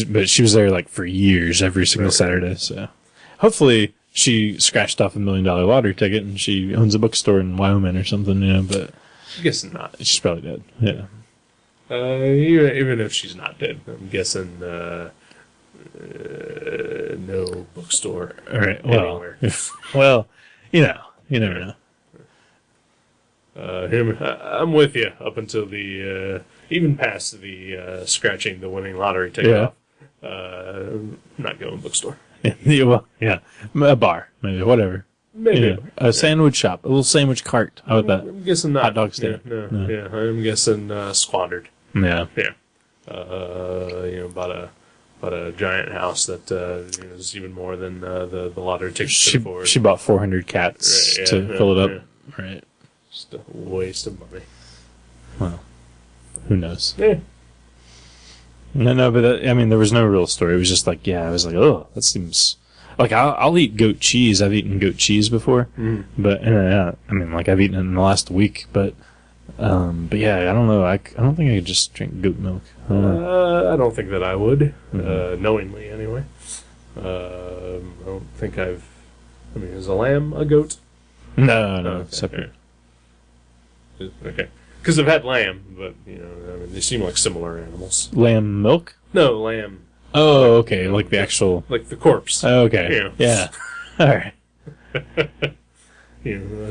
but she was there like for years, every single Saturday. So hopefully she scratched off $1 million lottery ticket and she owns a bookstore in Wyoming or something. But I'm guessing not. She's probably dead. Yeah. Even if she's not dead, I'm guessing. No bookstore anywhere. Well, you never know. I'm with you up until even past the scratching the winning lottery ticket off. Not going bookstore. Yeah, a bar, maybe, whatever. Maybe a sandwich shop, a little sandwich cart. How about that? I'm guessing not. Hot dog stand. Yeah, I'm guessing squandered. Yeah. About a giant house that is even more than the lottery ticket for. She bought 400 cats to fill it up. Yeah. Right. Just a waste of money. Well, who knows? Yeah. No, but there was no real story. It was just like, I was like, oh, that seems like I'll eat goat cheese. I've eaten goat cheese before, but I've eaten it in the last week, but yeah, I don't know. I don't think I could just drink goat milk. I don't think that I would, knowingly anyway. I don't think is a lamb a goat? No, separate. Okay. Because I've had lamb, but, they seem like similar animals. Lamb milk? No, lamb. Oh, okay, like the actual... Like the corpse. Oh, okay, yeah. All right.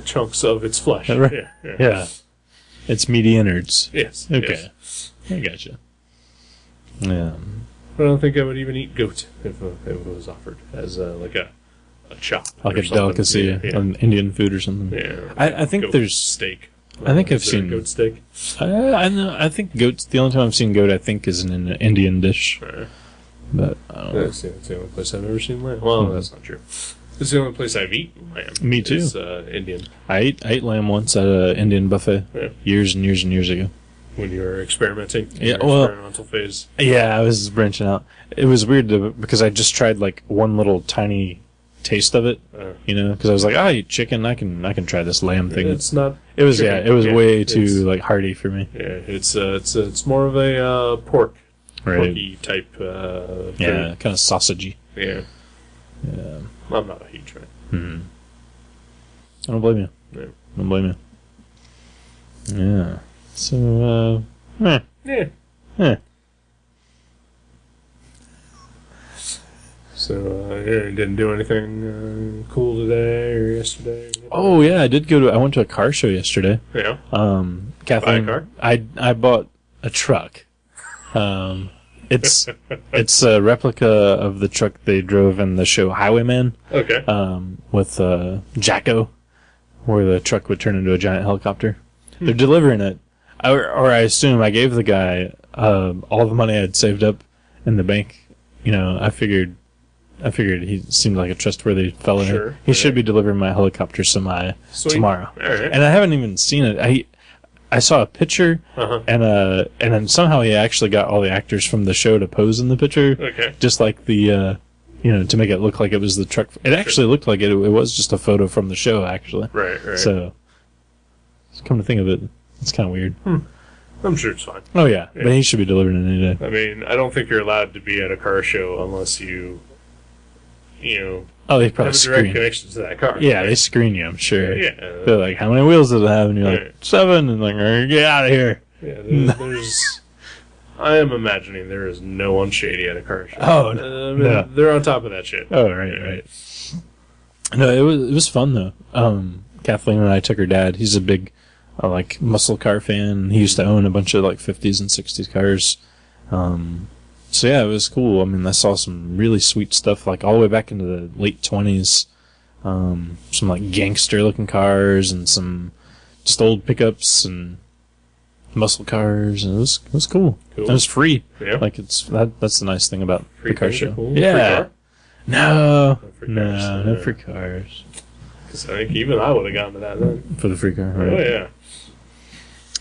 Chunks of its flesh. Yeah. It's meaty innards. Yes. Okay. Yes. I gotcha. Yeah. I don't think I would even eat goat if it was offered as like a chop. Like a delicacy, an Indian food or something. Yeah. I think there's... steak. I think I've seen... goat steak? I know. I think goat's... The only time I've seen goat, I think, is in an Indian dish. But, I don't know. That's the only place I've ever seen lamb. Well, that's not true. It's the only place I've eaten lamb. Me too. It's Indian. I ate lamb once at an Indian buffet years and years and years ago. When you were experimenting? Experimental phase? Yeah, I was branching out. It was weird because I just tried like one little tiny taste of it, because I was like, I eat chicken, I can try this lamb thing. It's not. It was chicken. It was way too like hearty for me. Yeah, it's more of a porky type. Kind of sausagey. Yeah. Yeah. I'm not a huge fan. Mm-hmm. I don't blame you. Yeah. I don't blame you. Yeah. So, Yeah. So, you didn't do anything cool today or yesterday? Oh, yeah, I went to a car show yesterday. Yeah. Kathleen, buy a car? I bought a truck. It's a replica of the truck they drove in the show Highwayman. Okay. With Jacko, where the truck would turn into a giant helicopter. They're delivering it, or I assume I gave the guy all the money I'd saved up in the bank. I figured he seemed like a trustworthy fellow. Sure. He should be delivering my helicopter semi tomorrow. All right. And I haven't even seen it. I saw a picture, and then somehow he actually got all the actors from the show to pose in the picture. Okay. Just like the, to make it look like it was the truck. It actually looked like it was just a photo from the show, actually. Right. So, come to think of it, it's kind of weird. I'm sure it's fine. Oh, yeah. But he should be delivered any day. I mean, I don't think you're allowed to be at a car show unless you Oh, they probably have a direct screen. connection to that car. Yeah, they screen you, I'm sure. Yeah. They're like, how many wheels does it have? And you're like, 7. And like, get out of here. Yeah, there's I am imagining there is no one shady at a car show. Oh, no. They're on top of that shit. Oh, right. No, it was fun, though. Kathleen and I took her dad. He's a big, muscle car fan. He used to own a bunch of, 50s and 60s cars. So, yeah, it was cool. I mean, I saw some really sweet stuff, all the way back into the late 20s. Some, gangster-looking cars and some just old pickups and muscle cars, and it was cool. It was free. Yeah. That's the nice thing about free the car show. Cool. Yeah. Free car? No free cars. Because I think even I would have gotten to that then. For the free car, right? Oh, yeah.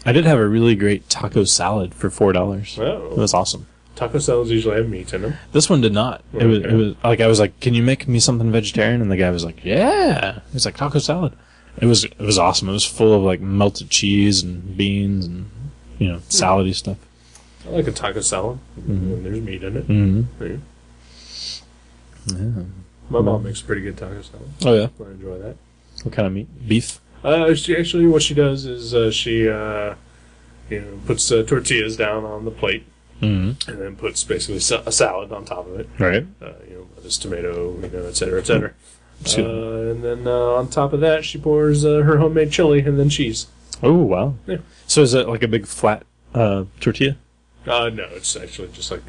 I did have a really great taco salad for $4. Oh. It was awesome. Taco salads usually have meat in them. This one did not. Okay. It was I was like, can you make me something vegetarian? And the guy was like, yeah. He was like, taco salad. It was awesome. It was full of melted cheese and beans and salady stuff. I like a taco salad when there's meat in it. Mm-hmm. Yeah. My mom makes a pretty good taco salad. Oh yeah, I enjoy that. What kind of meat? Beef? She actually, what she does is she puts tortillas down on the plate and then puts basically a salad on top of it. Right. Lettuce, tomato, et cetera, et cetera. And then on top of that, she pours her homemade chili and then cheese. Oh wow. Yeah. So is it like a big flat tortilla? No, it's actually just like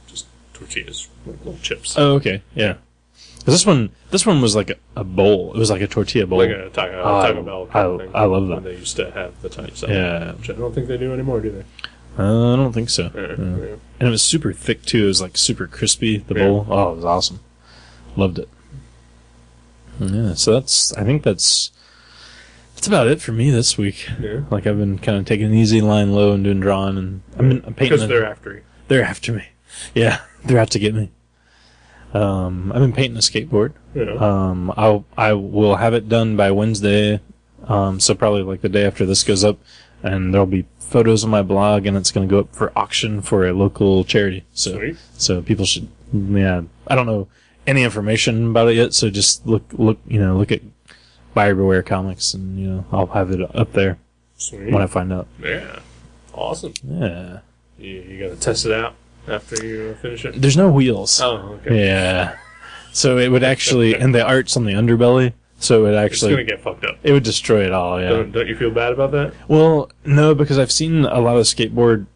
just tortillas, like little chips. Oh, okay, yeah. 'Cause this one was like a bowl. It was like a tortilla bowl. Like a Taco Bell kind of thing. I love that. When they used to have the taco salad. Yeah. Which I don't think they do anymore, do they? I don't think so. Yeah. And it was super thick too. It was super crispy. The bowl. Oh, it was awesome. Loved it. Yeah. So I think that's about it for me this week. Yeah. I've been kind of taking it easy, lying low, and doing drawing, and I'm painting. Because they're after you. They're after me. Yeah, they're out to get me. I've been painting a skateboard. Yeah. I will have it done by Wednesday. So probably the day after this goes up, and there'll be photos on my blog, and it's going to go up for auction for a local charity. So, Sweet. So people should. Yeah, I don't know any information about it yet. So just look at Buyer Beware Comics, and I'll have it up there. Sweet. When I find out. Yeah. Awesome. Yeah. You got to test it out after you finish it? There's no wheels. Oh, okay. Yeah. So it would actually, and the art's on the underbelly, so it actually... It's going to get fucked up. It would destroy it all, yeah. Don't you feel bad about that? Well, no, because I've seen a lot of skateboard...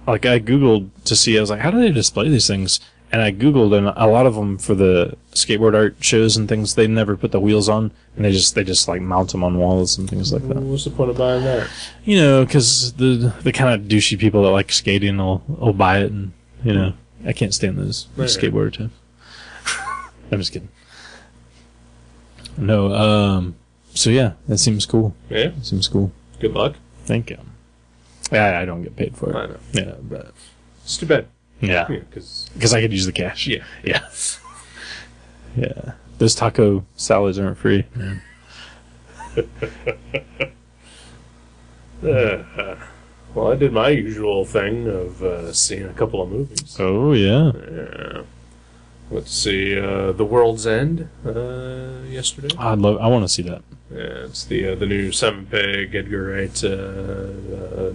I Googled to see, I was like, how do they display these things? And I Googled, and a lot of them for the skateboard art shows and things, they never put the wheels on, and they just mount them on walls and things like that. What's the point of buying that? Because the kind of douchey people that like skating will buy it, and, I can't stand those skateboarder types. I'm just kidding. No, so yeah, that seems cool. Yeah? It seems cool. Good luck. Thank you. Yeah, I don't get paid for it. I know. Yeah, but... It's too bad. Yeah. Because I could use the cash. Yeah. Yeah. Yeah. Those taco salads aren't free. Man. Well, I did my usual thing of seeing a couple of movies. Oh, yeah. Yeah. Let's see, The World's End yesterday. I want to see that. Yeah, it's the new Simon Pegg, Edgar Wright,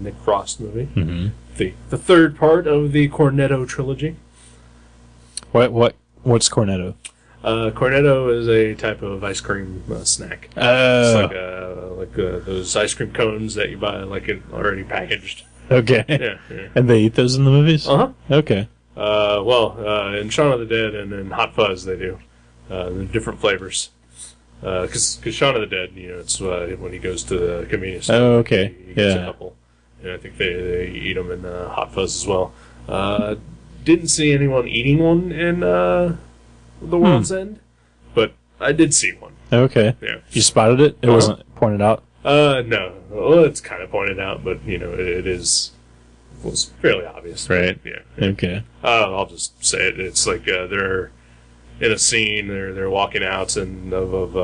Nick Frost movie. Mm-hmm. The third part of the Cornetto trilogy. What's Cornetto? Cornetto is a type of ice cream snack. It's like those ice cream cones that you buy already packaged. Okay. Yeah. And they eat those in the movies? Uh-huh. Okay. In Shaun of the Dead and in Hot Fuzz they do. They're different flavors. Because Shaun of the Dead, it's when he goes to the convenience store. Oh, okay. He gets a couple. And I think they eat them in Hot Fuzz as well. Didn't see anyone eating one in The World's End, but I did see one. Okay. Yeah. You spotted it? It wasn't pointed out? No. Well, it's kind of pointed out, but, it was fairly obvious. Right. Yeah. Okay. I'll just say it. It's like they're in a scene. They're walking out of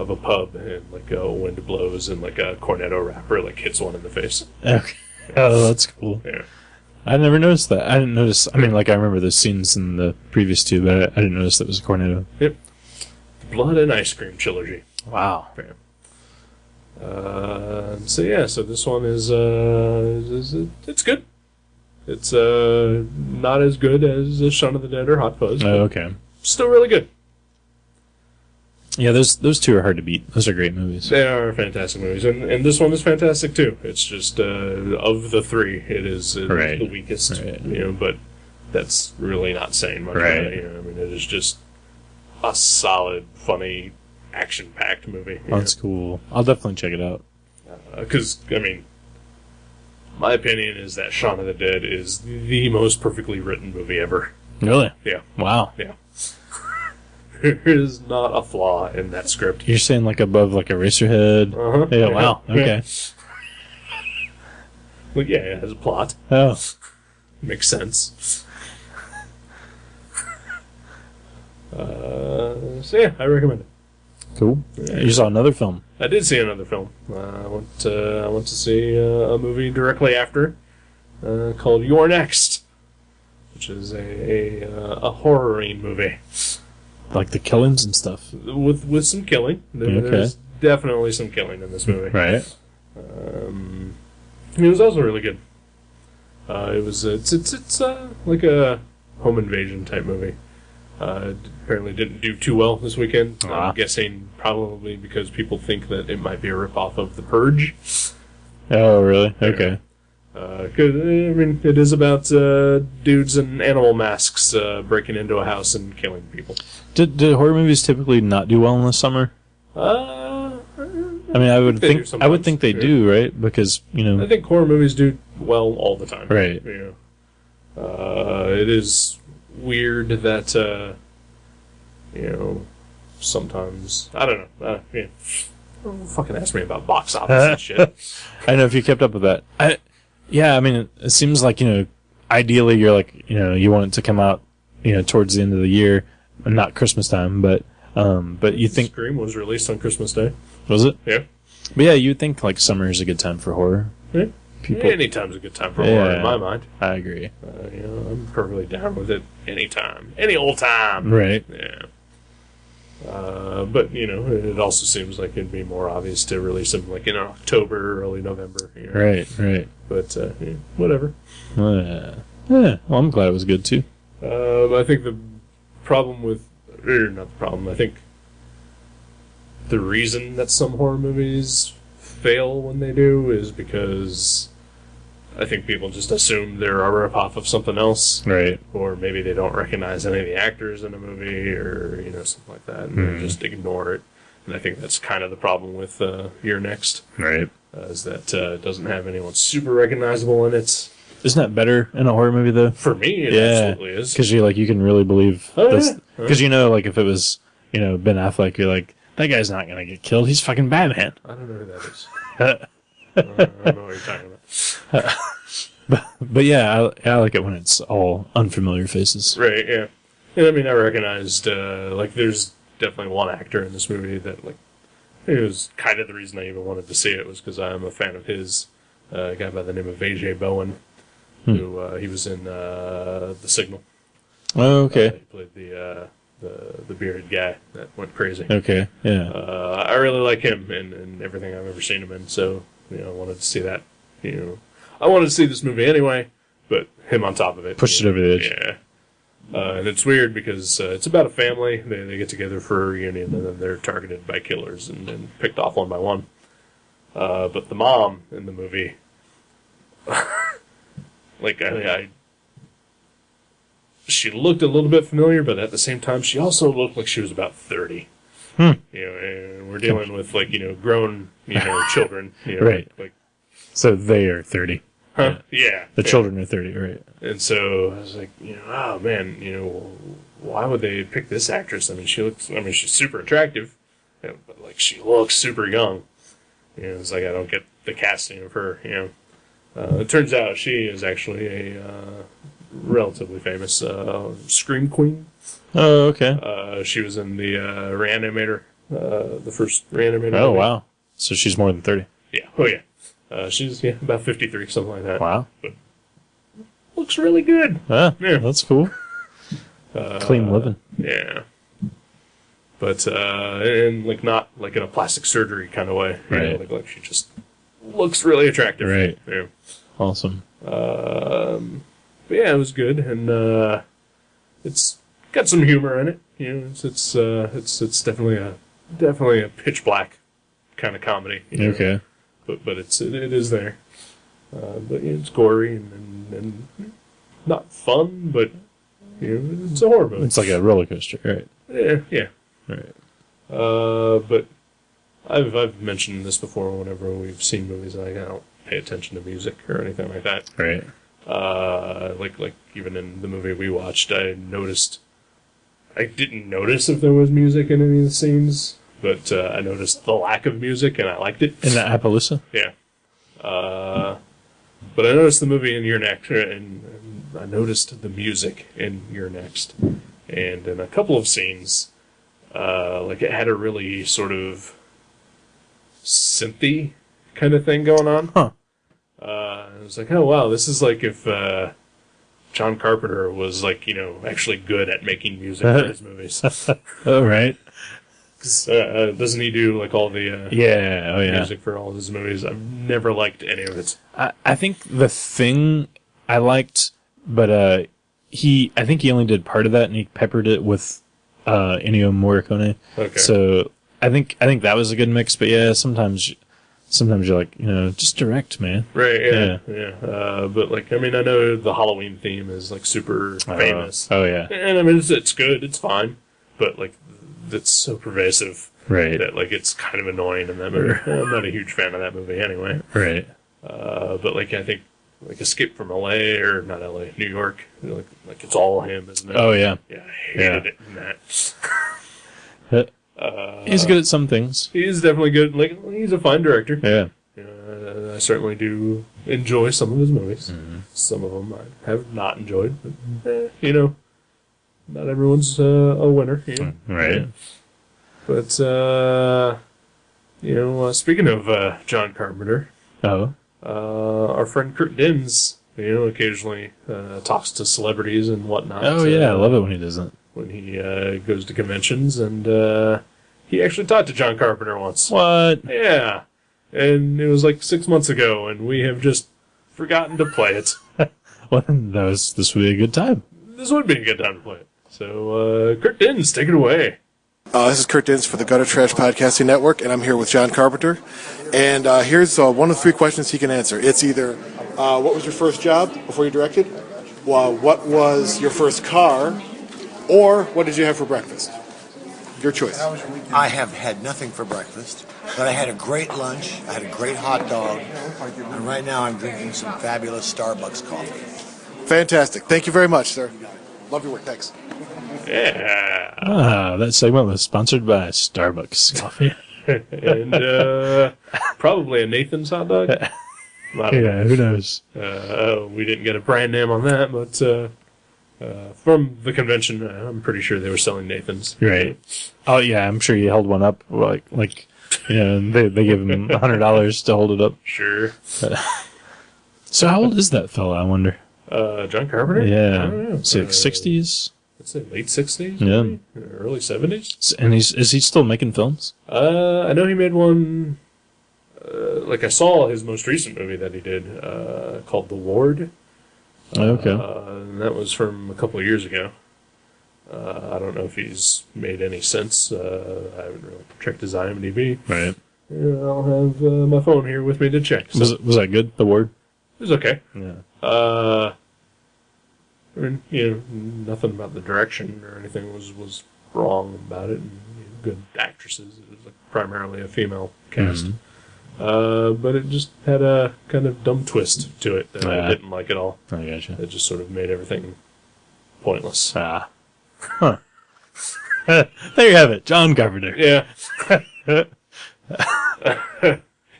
a pub, and a wind blows, and a cornetto wrapper hits one in the face. Okay. Oh, that's cool. Yeah. I never noticed that. I didn't notice. I mean, like, I remember those scenes in the previous two, but I didn't notice that was a cornetto. Yep. Blood and Ice Cream trilogy. Wow. Yeah. So this one is it's good. It's not as good as Shaun of the Dead or Hot Fuzz. Oh, okay. Still really good. Yeah, those two are hard to beat. Those are great movies. They are fantastic movies, and this one is fantastic too. It's just of the three, it is Right. the weakest, Right. But that's really not saying much. Right. About it, I mean, it is just a solid, funny, action-packed movie. That's cool. I'll definitely check it out. Because I mean, my opinion is that Shaun of the Dead is the most perfectly written movie ever. Really? Yeah. Wow. Yeah. There is not a flaw in that script. You're saying like above like Eraserhead? Uh-huh. Yeah. Wow. Okay. Well, yeah, it has a plot. Oh. Makes sense. So yeah, I recommend it. Cool. Yeah. You saw another film. I did see another film. I went to see a movie directly after called You're Next, which is a horror-y movie Like the killings and stuff. with some killing. There's definitely some killing in this movie. Right. It was also really good. It's like a home invasion type movie. Apparently didn't do too well this weekend. I'm guessing probably because people think that it might be a ripoff of The Purge. Oh, really? Okay. Cause, I mean, it is about dudes in animal masks breaking into a house and killing people. Did horror movies typically not do well in the summer? I mean, I would think they do, right? Because I think horror movies do well all the time. Right. It is weird that sometimes I don't know. Don't fucking ask me about box office and shit. I don't know if you kept up with that. I mean, it seems like ideally you're like you want it to come out towards the end of the year, not Christmas time, but you think Scream was released on Christmas Day. Was it? Yeah. But yeah, you'd think like summer is a good time for horror. Yeah. Anytime's a good time for horror in my mind. I agree. I'm perfectly down with it anytime. Any old time. Right. Yeah. But, it also seems like it'd be more obvious to release them like in October, early November. Right. But, whatever. Yeah. Well, I'm glad it was good too. I think the problem with, or not the problem, I think the reason that some horror movies fail when they do is because I think people just assume they're a ripoff of something else. Right. Or maybe they don't recognize any of the actors in a movie or, something like that. And they just ignore it. And I think that's kind of the problem with You're Next. Right. Is that it doesn't have anyone super recognizable in it. Isn't that better in a horror movie though? For me, it absolutely is. Because you can really believe this. Because if it was, Ben Affleck, you're like, that guy's not going to get killed. He's fucking Batman. I don't know who that is. I don't know what you're talking about. But yeah, I like it when it's all unfamiliar faces. Right, yeah. And I mean, I recognized, there's definitely one actor in this movie that, it was kind of the reason I even wanted to see it was because I'm a fan of his, a guy by the name of A.J. Bowen, who, he was in, The Signal. Oh, okay. He played the bearded guy that went crazy. Okay, yeah. I really like him and everything I've ever seen him in, so, I wanted to see that, I wanted to see this movie anyway, but him on top of it. Pushed it over the edge. Yeah. And it's weird because it's about a family. They get together for a reunion, and then they're targeted by killers and picked off one by one. But the mom in the movie, she looked a little bit familiar, but at the same time, she also looked like she was about 30. And we're dealing with grown children. Right. So they are 30. Huh? Yeah. The children are 30, right? And so I was like, oh man, why would they pick this actress? I mean, she's super attractive, but she looks super young. It's like I don't get the casting of her. It turns out she is actually a relatively famous scream queen. Oh, okay. She was in the Reanimator, the first Reanimator. Oh, movie. wow. So she's more than 30. Yeah. Oh, yeah. She's about 53, something like that. Wow. But looks really good. Yeah, Yeah. that's cool. Clean living. Yeah. But, and like not like in a plastic surgery kind of way. You know, Right. like she just looks really attractive. Right. Yeah. Awesome. But yeah, it was good, and it's got some humor in it. You know, it's definitely a pitch black kind of comedy. You know? Okay. But it is there. But it's gory and not fun, but you know, it's a horror movie. It's like a roller coaster, right? Yeah. Right. But I've mentioned this before. Whenever we've seen movies, I don't pay attention to music or anything like that. Right. Like even in the movie we watched, I didn't notice if there was music in any of the scenes, but I noticed the lack of music and I liked it. In the Appaloosa? Yeah. But I noticed the movie in Your Next, and I noticed the music in Your Next, and in a couple of scenes, like it had a really sort of synthy kind of thing going on. Huh. I was like, oh wow, this is like if John Carpenter was like, you know, actually good at making music for his movies. Oh, right. 'Cause, doesn't he do like all the music for all of his movies? I've never liked any of it. I think The Thing I liked, but I think he only did part of that, and he peppered it with Ennio Morricone. Okay. So I think that was a good mix. But yeah, sometimes you're like, you know, just direct, man. Right, yeah. But like, I mean, I know the Halloween theme is like super famous. Oh yeah. And I mean, it's good, it's fine, but like, it's so pervasive. Right. That like, it's kind of annoying in that movie. I'm not a huge fan of that movie anyway. Right. But like, I think like Escape from LA, or not LA, New York, like it's all him, isn't it? Oh yeah. Yeah, I hated it in that. He's good at some things. He's definitely good. Like, he's a fine director. Yeah. I certainly do enjoy some of his movies. Mm-hmm. Some of them I have not enjoyed, but you know, not everyone's a winner. You know? Right. Yeah. But you know, speaking of John Carpenter, our friend Kurt Dinse, you know, occasionally talks to celebrities and whatnot. Oh yeah, I love it when he does that. When he goes to conventions, and he actually talked to John Carpenter once. What? Yeah. And it was like 6 months ago, and we have just forgotten to play it. Well, this would be a good time. This would be a good time to play it. So, Kurt Dinse, take it away. This is Kurt Dinse for the Gutter Trash Podcasting Network, and I'm here with John Carpenter. And here's one of the 3 questions he can answer. It's either, what was your first job before you directed? Well, what was your first car? Or what did you have for breakfast? Your choice. I have had nothing for breakfast, but I had a great lunch, I had a great hot dog, and right now I'm drinking some fabulous Starbucks coffee. Fantastic. Thank you very much, sir. Love your work. Thanks. Yeah. That segment was sponsored by Starbucks coffee. And probably a Nathan's hot dog. Yeah, who knows? We didn't get a brand name on that, but from the convention, I'm pretty sure they were selling Nathan's. Right. Oh yeah, I'm sure he held one up. Like you know, they gave him $100 to hold it up. Sure. So how old is that fella? I wonder. John Carpenter? Yeah. I don't know. 60s. I'd say late 60s. Yeah. Maybe? Early 70s. And is he still making films? I know he made one. Like I saw his most recent movie that he did, called The Ward. Okay. And that was from a couple of years ago. I don't know if he's made any since. I haven't really checked his IMDb. Right. I'll have my phone here with me to check. So. Was that good? The Ward? It was okay. Yeah. I mean, you know, nothing about the direction or anything was wrong about it. And, you know, good actresses. It was like primarily a female cast. Mm-hmm. But it just had a kind of dumb twist to it that I didn't like at all. I gotcha. It just sort of made everything pointless. Huh. There you have it, John Carpenter. Yeah.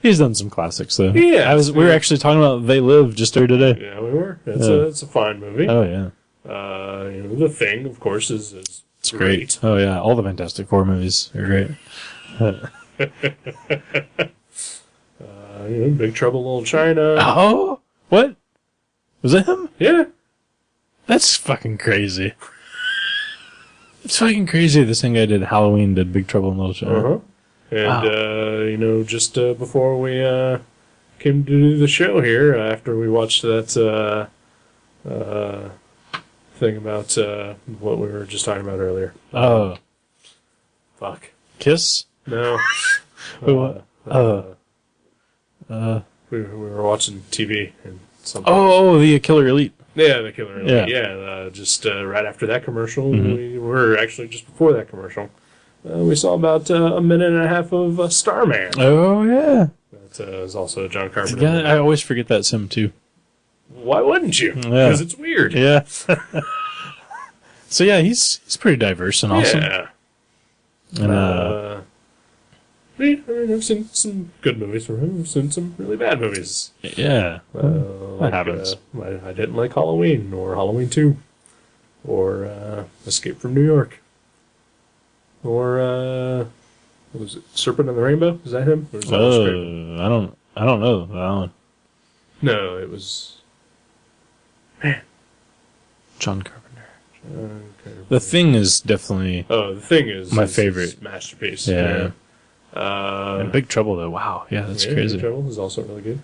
He's done some classics, though. Yeah. We were actually talking about They Live just earlier today. Yeah, we were. It's a fine movie. Oh, yeah. You know, The Thing, of course, is it's great. Oh, yeah. All the Fantastic Four movies are great. Big Trouble in Little China. Oh, what? Was that him? Yeah. That's fucking crazy. It's fucking crazy. The same guy did Halloween, did Big Trouble in Little China. Uh-huh. And, just before we came to do the show here, after we watched that thing about what we were just talking about earlier. Oh. Fuck. Kiss? No. Wait, what? We were watching TV and something. Oh, the Killer Elite. Yeah, the Killer Elite. Yeah. Yeah, just right after that commercial, we were actually just before that commercial. We saw about a minute and a half of Starman. Oh, yeah. That is also a John Carpenter. Yeah, I always forget that's him, too. Why wouldn't you? Yeah. Because it's weird. Yeah. So, yeah, he's pretty diverse and awesome. Yeah. And, I've seen some good movies from him. I've seen some really bad movies. yeah. That happens. I didn't like Halloween, or Halloween 2, or Escape from New York, or what was it, Serpent and the Rainbow? Is that him? Or is that Wes Craven? I don't know that one. No, it was John Carpenter. Carpenter. The Thing is definitely The Thing is my his favorite masterpiece. Yeah. Yeah. and Big Trouble, though. Wow. Yeah, that's crazy. Big Trouble is also really good.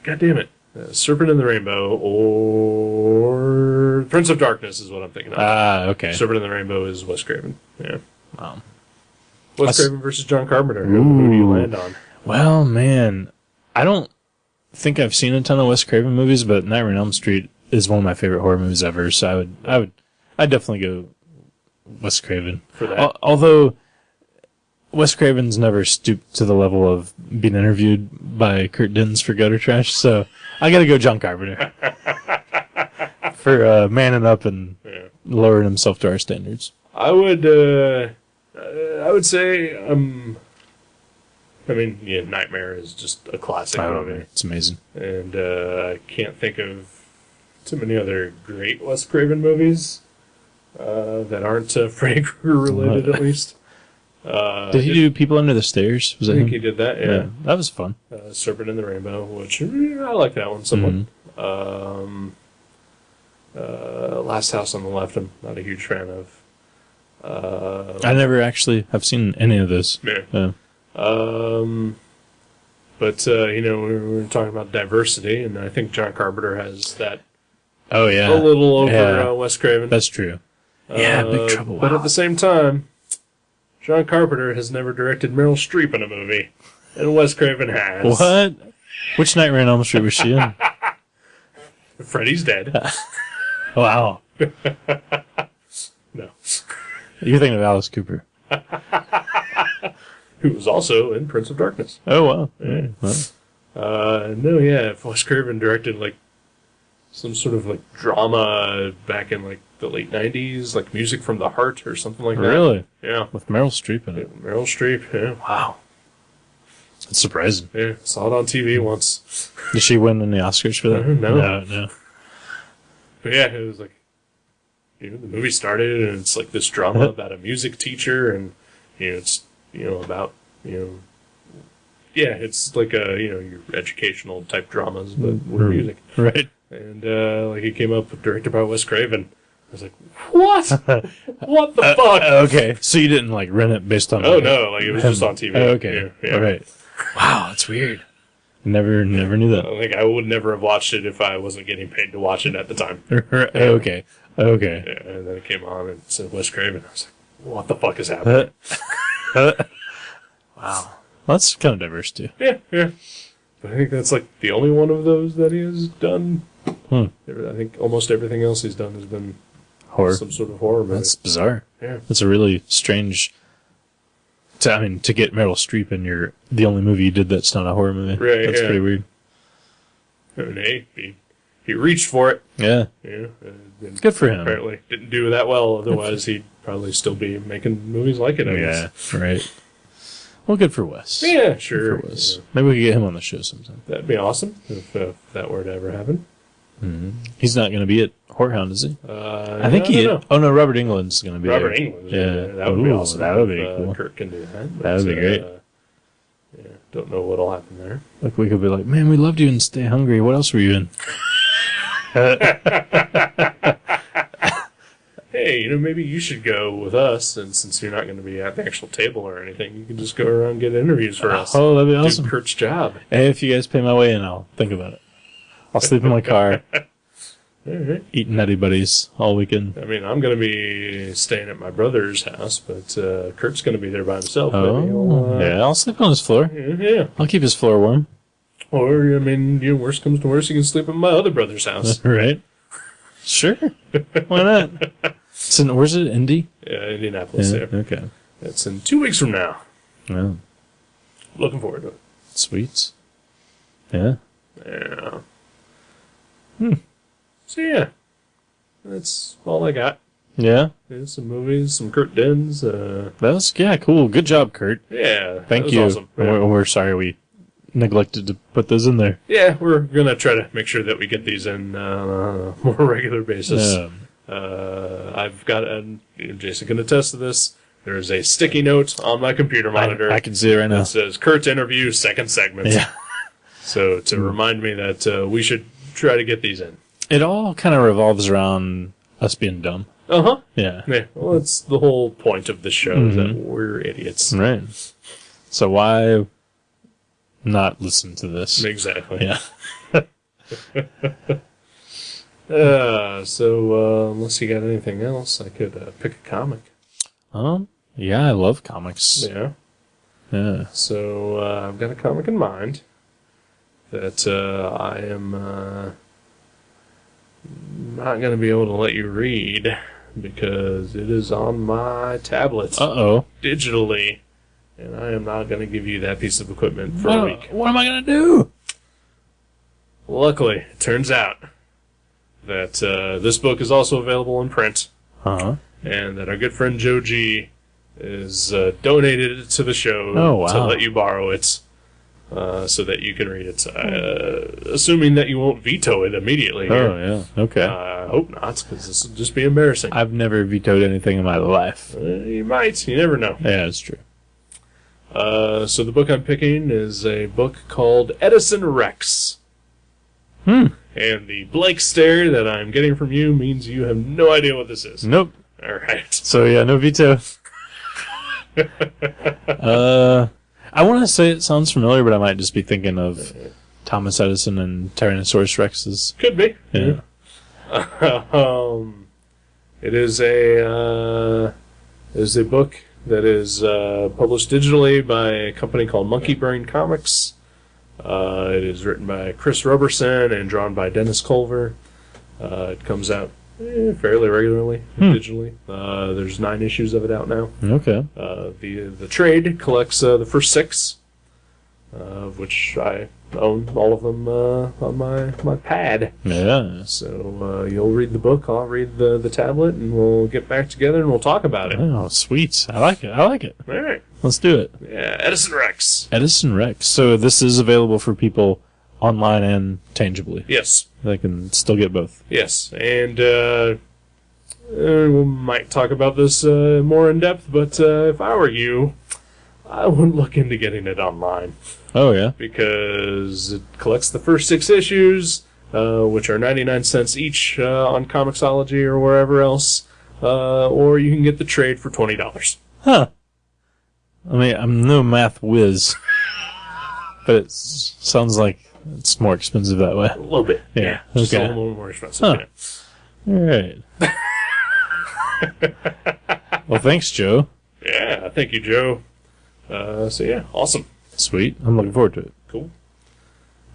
God damn it. Serpent and the Rainbow or Prince of Darkness is what I'm thinking of. Okay. Serpent and the Rainbow is Wes Craven. Yeah. Wow. Wes Craven versus John Carpenter. Who do you land on? Well, man, I don't think I've seen a ton of Wes Craven movies, but Nightmare on Elm Street is one of my favorite horror movies ever. So I'd definitely go Wes Craven For that. Although Wes Craven's never stooped to the level of being interviewed by Kurt Dinse for Gutter Trash, so I got to go John Carpenter for manning up and lowering himself to our standards. I would say, Nightmare is just a classic movie. It's amazing. And I can't think of too many other great Wes Craven movies that aren't Freddy Krueger related, at least. Did he do People Under the Stairs? Was I that think him? he did that, yeah. That was fun. Serpent in the Rainbow, which I like that one somewhat. Last House on the Left, I'm not a huge fan of. I never actually have seen any of those. Yeah. But we were talking about diversity, and I think John Carpenter has that Oh, yeah. a little over Wes Craven. That's true. Yeah, Big Trouble. But Wow. at the same time, John Carpenter has never directed Meryl Streep in a movie, and Wes Craven has. What? Which Nightmare on Elm Street was she in? Freddy's Dead. Wow. No. You're thinking of Alice Cooper. Who was also in Prince of Darkness. Oh, wow. Yeah. Well, If Wes Craven directed some sort of drama back in the late 90s, like Music from the Heart or something like that. really? Yeah. With Meryl Streep in it. Meryl Streep, yeah. Wow. That's surprising. Yeah, saw it on TV once. Did she win any Oscars for that? No. But yeah, it was the movie started and it's this drama about a music teacher and, it's, about, it's like your educational type dramas, but with music. Right. And, it came up directed by Wes Craven. I was like, what? What the fuck? Okay, so you didn't rent it based on... Oh, no, it was just on TV. Oh, okay. Yeah. All right. Wow, that's weird. Never knew that. I would never have watched it if I wasn't getting paid to watch it at the time. Okay. Yeah, and then it came on and it said Wes Craven. I was like, what the fuck is happening? Wow. Well, that's kind of diverse, too. Yeah. But I think that's the only one of those that he has done. I think almost everything else he's done has been Horror. some sort of horror movie. That's bizarre. Yeah. That's a really strange... to get Meryl Streep in the only movie you did that's not a horror movie. Right, That's yeah. pretty weird. And he reached for it. Yeah. Yeah. Good for him. Apparently didn't do that well. Otherwise, he'd probably still be making movies like it. I guess. Right. Well, good for Wes. Yeah, sure. Good for Wes. Yeah. Maybe we could get him on the show sometime. That'd be awesome if that were to ever happen. He's not going to be at Whorehound, is he? I think he... know. Oh, no, Robert England's going to be Robert there. England. Yeah. That would be Ooh, awesome. that would be if, cool. Kurt can do that. That would be great. Don't know what'll happen there. Like, we could be like, man, we loved you in Stay Hungry. What else were you in? Hey, maybe you should go with us, and since you're not going to be at the actual table or anything, you can just go around and get interviews for us. Oh, that'd be awesome. Do Kurt's job. Hey, if you guys pay my way in, I'll think about it. I'll sleep in my car, All right. eating Nutty Buddies all weekend. I mean, I'm going to be staying at my brother's house, but Kurt's going to be there by himself. Maybe Yeah, I'll sleep on his floor. Yeah. I'll keep his floor warm. Or, I mean, worst comes to worst, you can sleep at my other brother's house. Right? Sure. Why not? Where's it? Indy? Yeah, Indianapolis. Yeah, Yeah. okay. It's in 2 weeks from now. Oh, Looking forward to it. sweet. Yeah. Yeah. So, yeah. That's all I got. Yeah. Yeah, some movies, some Kurt Dinse. Cool. Good job, Kurt. Yeah. Thank that was you. Awesome. Yeah. We're sorry we neglected to put those in there. Yeah, we're going to try to make sure that we get these in on a more regular basis. Yeah. I've got, and Jason can attest to this, there's a sticky note on my computer monitor. I can see it right now. That says Kurt's interview, second segment. Yeah. So to remind me that we should try to get these in. It all kind of revolves around us being dumb. Uh-huh. Yeah. Yeah. Well, that's the whole point of the show, that we're idiots. Right. So why not listen to this? Exactly. Yeah. So unless you got anything else, I could pick a comic. Yeah, I love comics. Yeah. Yeah. So I've got a comic in mind that I am not going to be able to let you read because it is on my tablet Uh-oh. digitally, and I am not going to give you that piece of equipment for a week. What am I going to do? Luckily, it turns out that this book is also available in print, Uh-huh. and that our good friend Joe G is donated it to the show to let you borrow it so that you can read it. Assuming that you won't veto it immediately. Oh, yeah. Okay. I hope not, because this would just be embarrassing. I've never vetoed anything in my life. You might. You never know. Yeah, it's true. So the book I'm picking is a book called Edison Rex. And the blank stare that I'm getting from you means you have no idea what this is. Nope. All right. So, yeah, no veto. I want to say it sounds familiar, but I might just be thinking of Thomas Edison and Tyrannosaurus Rexes. Could be. Yeah. It is a book that is published digitally by a company called Monkey Brain Comics. It is written by Chris Roberson and drawn by Dennis Culver. It comes out fairly regularly digitally. There's 9 issues of it out now. Okay. The trade collects the first 6, of which I own all of them on my pad. Yeah. So you'll read the book, I'll read the tablet, and we'll get back together and we'll talk about it. Oh, sweet. I like it. All right. Let's do it. Yeah, Edison Rex. Edison Rex. So this is available for people online and tangibly. Yes. They can still get both. Yes, and we might talk about this more in depth, but if I were you, I would look into getting it online. Oh, yeah? Because it collects the first 6 issues, which are 99 cents each on Comixology or wherever else, or you can get the trade for $20. Huh. I mean, I'm no math whiz, but it sounds like it's more expensive that way. A little bit. Yeah. Just Okay. a little more expensive. Huh. Yeah. All right. Well, thanks, Joe. Yeah, thank you, Joe. So yeah, awesome. Sweet. I'm looking forward to it. Cool.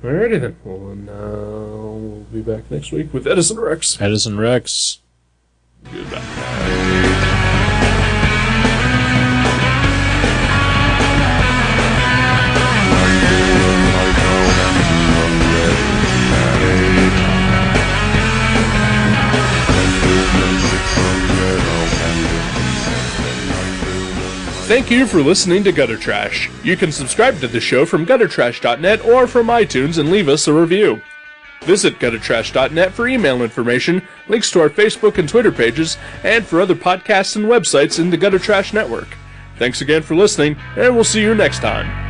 Alrighty then. Well, and we'll be back next week with Edison Rex. Edison Rex. Goodbye. Thank you for listening to Gutter Trash. You can subscribe to the show from guttertrash.net or from iTunes and leave us a review. Visit guttertrash.net for email information, links to our Facebook and Twitter pages, and for other podcasts and websites in the Gutter Trash Network. Thanks again for listening, and we'll see you next time.